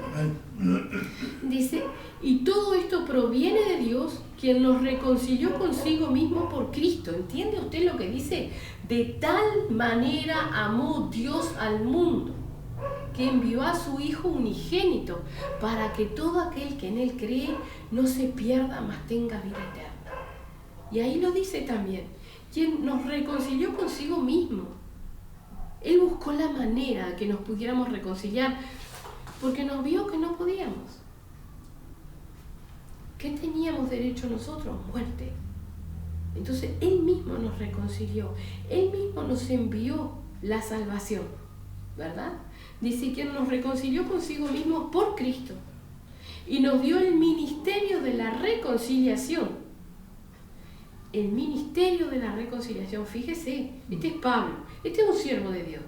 Dice, y todo esto proviene de Dios, quien nos reconcilió consigo mismo por Cristo. ¿Entiende usted lo que dice? De tal manera amó Dios al mundo, que envió a su Hijo unigénito, para que todo aquel que en Él cree no se pierda, mas tenga vida eterna. Y ahí lo dice también. Quien nos reconcilió consigo mismo. Él buscó la manera de que nos pudiéramos reconciliar porque nos vio que no podíamos. ¿Qué teníamos derecho nosotros? Muerte. Entonces Él mismo nos reconcilió. Él mismo nos envió la salvación, ¿verdad? Dice que nos reconcilió consigo mismo por Cristo y nos dio el ministerio de la reconciliación. El ministerio de la reconciliación, fíjese, este es Pablo, este es un siervo de Dios,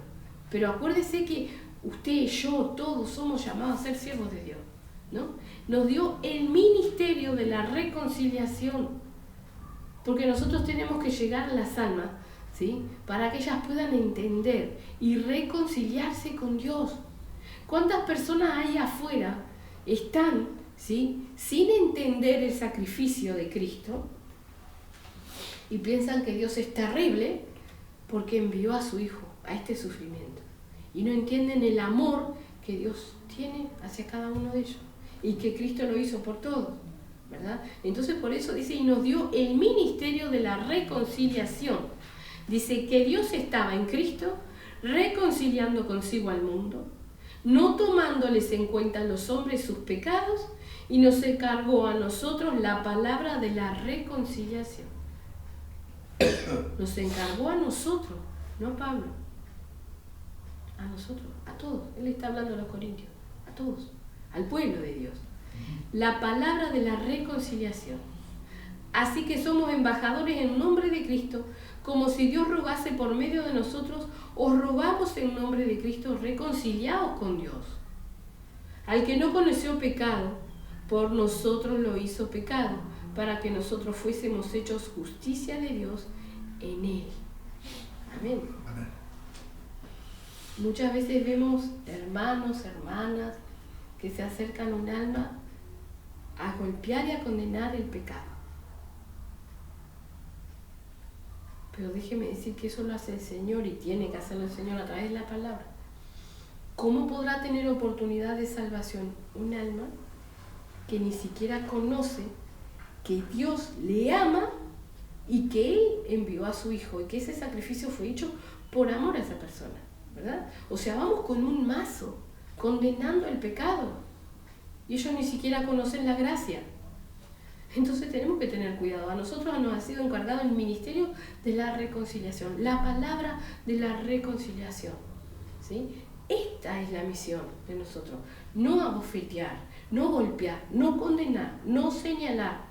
pero acuérdese que usted, yo, todos somos llamados a ser siervos de Dios, ¿no? Nos dio el ministerio de la reconciliación, porque nosotros tenemos que llegar a las almas, ¿sí? Para que ellas puedan entender y reconciliarse con Dios. ¿Cuántas personas hay afuera están, ¿sí?, sin entender el sacrificio de Cristo? Y piensan que Dios es terrible porque envió a su Hijo a este sufrimiento. Y no entienden el amor que Dios tiene hacia cada uno de ellos. Y que Cristo lo hizo por todos, ¿verdad? Entonces por eso dice, y nos dio el ministerio de la reconciliación. Dice que Dios estaba en Cristo reconciliando consigo al mundo, no tomándoles en cuenta a los hombres sus pecados, y nos encargó a nosotros la palabra de la reconciliación. Nos encargó a nosotros, no a Pablo, a nosotros, a todos. Él está hablando a los corintios, a todos, al pueblo de Dios. La palabra de la reconciliación. Así que somos embajadores en nombre de Cristo, como si Dios rogase por medio de nosotros, os rogamos en nombre de Cristo, reconciliaos con Dios. Al que no conoció pecado, por nosotros lo hizo pecado, para que nosotros fuésemos hechos justicia de Dios en Él. Amén. Amén. Muchas veces vemos hermanos, hermanas, que se acercan a un alma a golpear y a condenar el pecado. Pero déjeme decir que eso lo hace el Señor y tiene que hacerlo el Señor a través de la palabra. ¿Cómo podrá tener oportunidad de salvación un alma que ni siquiera conoce que Dios le ama y que Él envió a su Hijo y que ese sacrificio fue hecho por amor a esa persona, ¿verdad? O sea, vamos con un mazo condenando el pecado y ellos ni siquiera conocen la gracia. Entonces tenemos que tener cuidado. A nosotros nos ha sido encargado el ministerio de la reconciliación, la palabra de la reconciliación, ¿sí? Esta es la misión de nosotros: no abofetear, no golpear, no condenar, no señalar,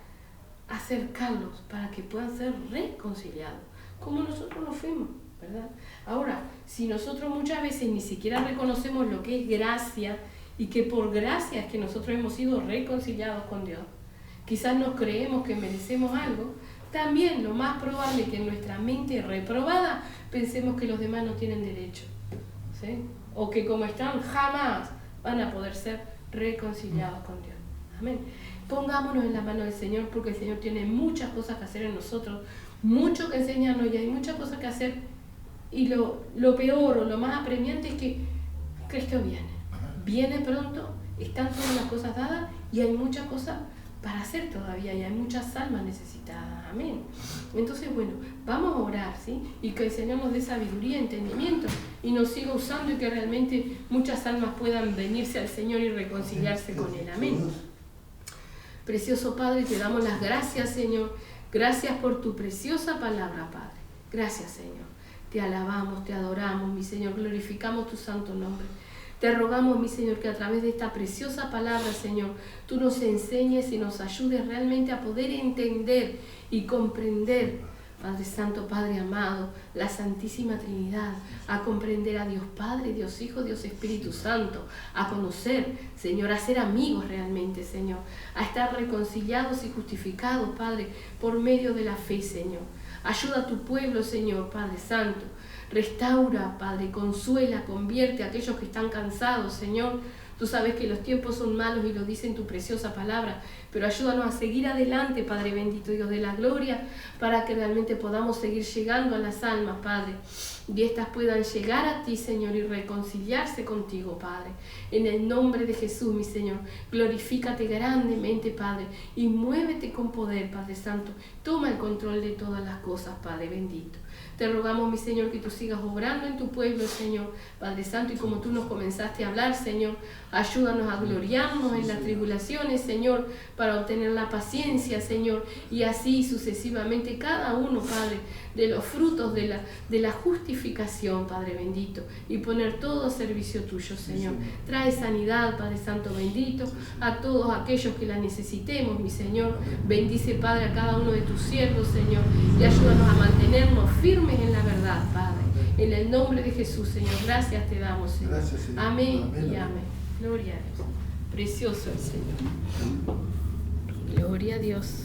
acercarlos para que puedan ser reconciliados, como nosotros lo fuimos, ¿verdad? Ahora, si nosotros muchas veces ni siquiera reconocemos lo que es gracia y que por gracia es que nosotros hemos sido reconciliados con Dios, quizás nos creemos que merecemos algo, también lo más probable es que en nuestra mente reprobada pensemos que los demás no tienen derecho, ¿sí? O que como están jamás van a poder ser reconciliados con Dios. Amén. Pongámonos en la mano del Señor, porque el Señor tiene muchas cosas que hacer en nosotros, mucho que enseñarnos, y hay muchas cosas que hacer, y lo peor o lo más apremiante es que Cristo viene pronto, están todas las cosas dadas y hay muchas cosas para hacer todavía y hay muchas almas necesitadas. Amén. Entonces, bueno, vamos a orar, ¿sí? Y que el Señor nos dé sabiduría, entendimiento y nos siga usando y que realmente muchas almas puedan venirse al Señor y reconciliarse con Él. Amén. Precioso Padre, te damos las gracias, Señor. Gracias por tu preciosa palabra, Padre. Gracias, Señor. Te alabamos, te adoramos, mi Señor. Glorificamos tu santo nombre. Te rogamos, mi Señor, que a través de esta preciosa palabra, Señor, tú nos enseñes y nos ayudes realmente a poder entender y comprender, Padre Santo, Padre amado, la Santísima Trinidad, a comprender a Dios Padre, Dios Hijo, Dios Espíritu Santo, a conocer, Señor, a ser amigos realmente, Señor, a estar reconciliados y justificados, Padre, por medio de la fe, Señor. Ayuda a tu pueblo, Señor, Padre Santo. Restaura, Padre, consuela, convierte a aquellos que están cansados, Señor. Tú sabes que los tiempos son malos y lo dice en tu preciosa palabra, pero ayúdanos a seguir adelante, Padre bendito, Dios de la gloria, para que realmente podamos seguir llegando a las almas, Padre, y éstas puedan llegar a ti, Señor, y reconciliarse contigo, Padre. En el nombre de Jesús, mi Señor, glorifícate grandemente, Padre, y muévete con poder, Padre Santo. Toma el control de todas las cosas, Padre bendito. Te rogamos, mi Señor, que tú sigas obrando en tu pueblo, Señor, Padre Santo, y como tú nos comenzaste a hablar, Señor, ayúdanos a gloriarnos en las tribulaciones, Señor, para obtener la paciencia, Señor, y así sucesivamente cada uno, Padre, de los frutos de la justificación, Padre bendito, y poner todo a servicio tuyo, Señor. Trae sanidad, Padre Santo bendito, a todos aquellos que la necesitemos, mi Señor. Bendice, Padre, a cada uno de tus siervos, Señor, y ayúdanos a mantenernos firmes en la verdad, Padre. En el nombre de Jesús, Señor, gracias te damos, Señor. Gracias, Señor. Amén, Amén. y amén. Gloria a Dios. Precioso el Señor. Gloria a Dios.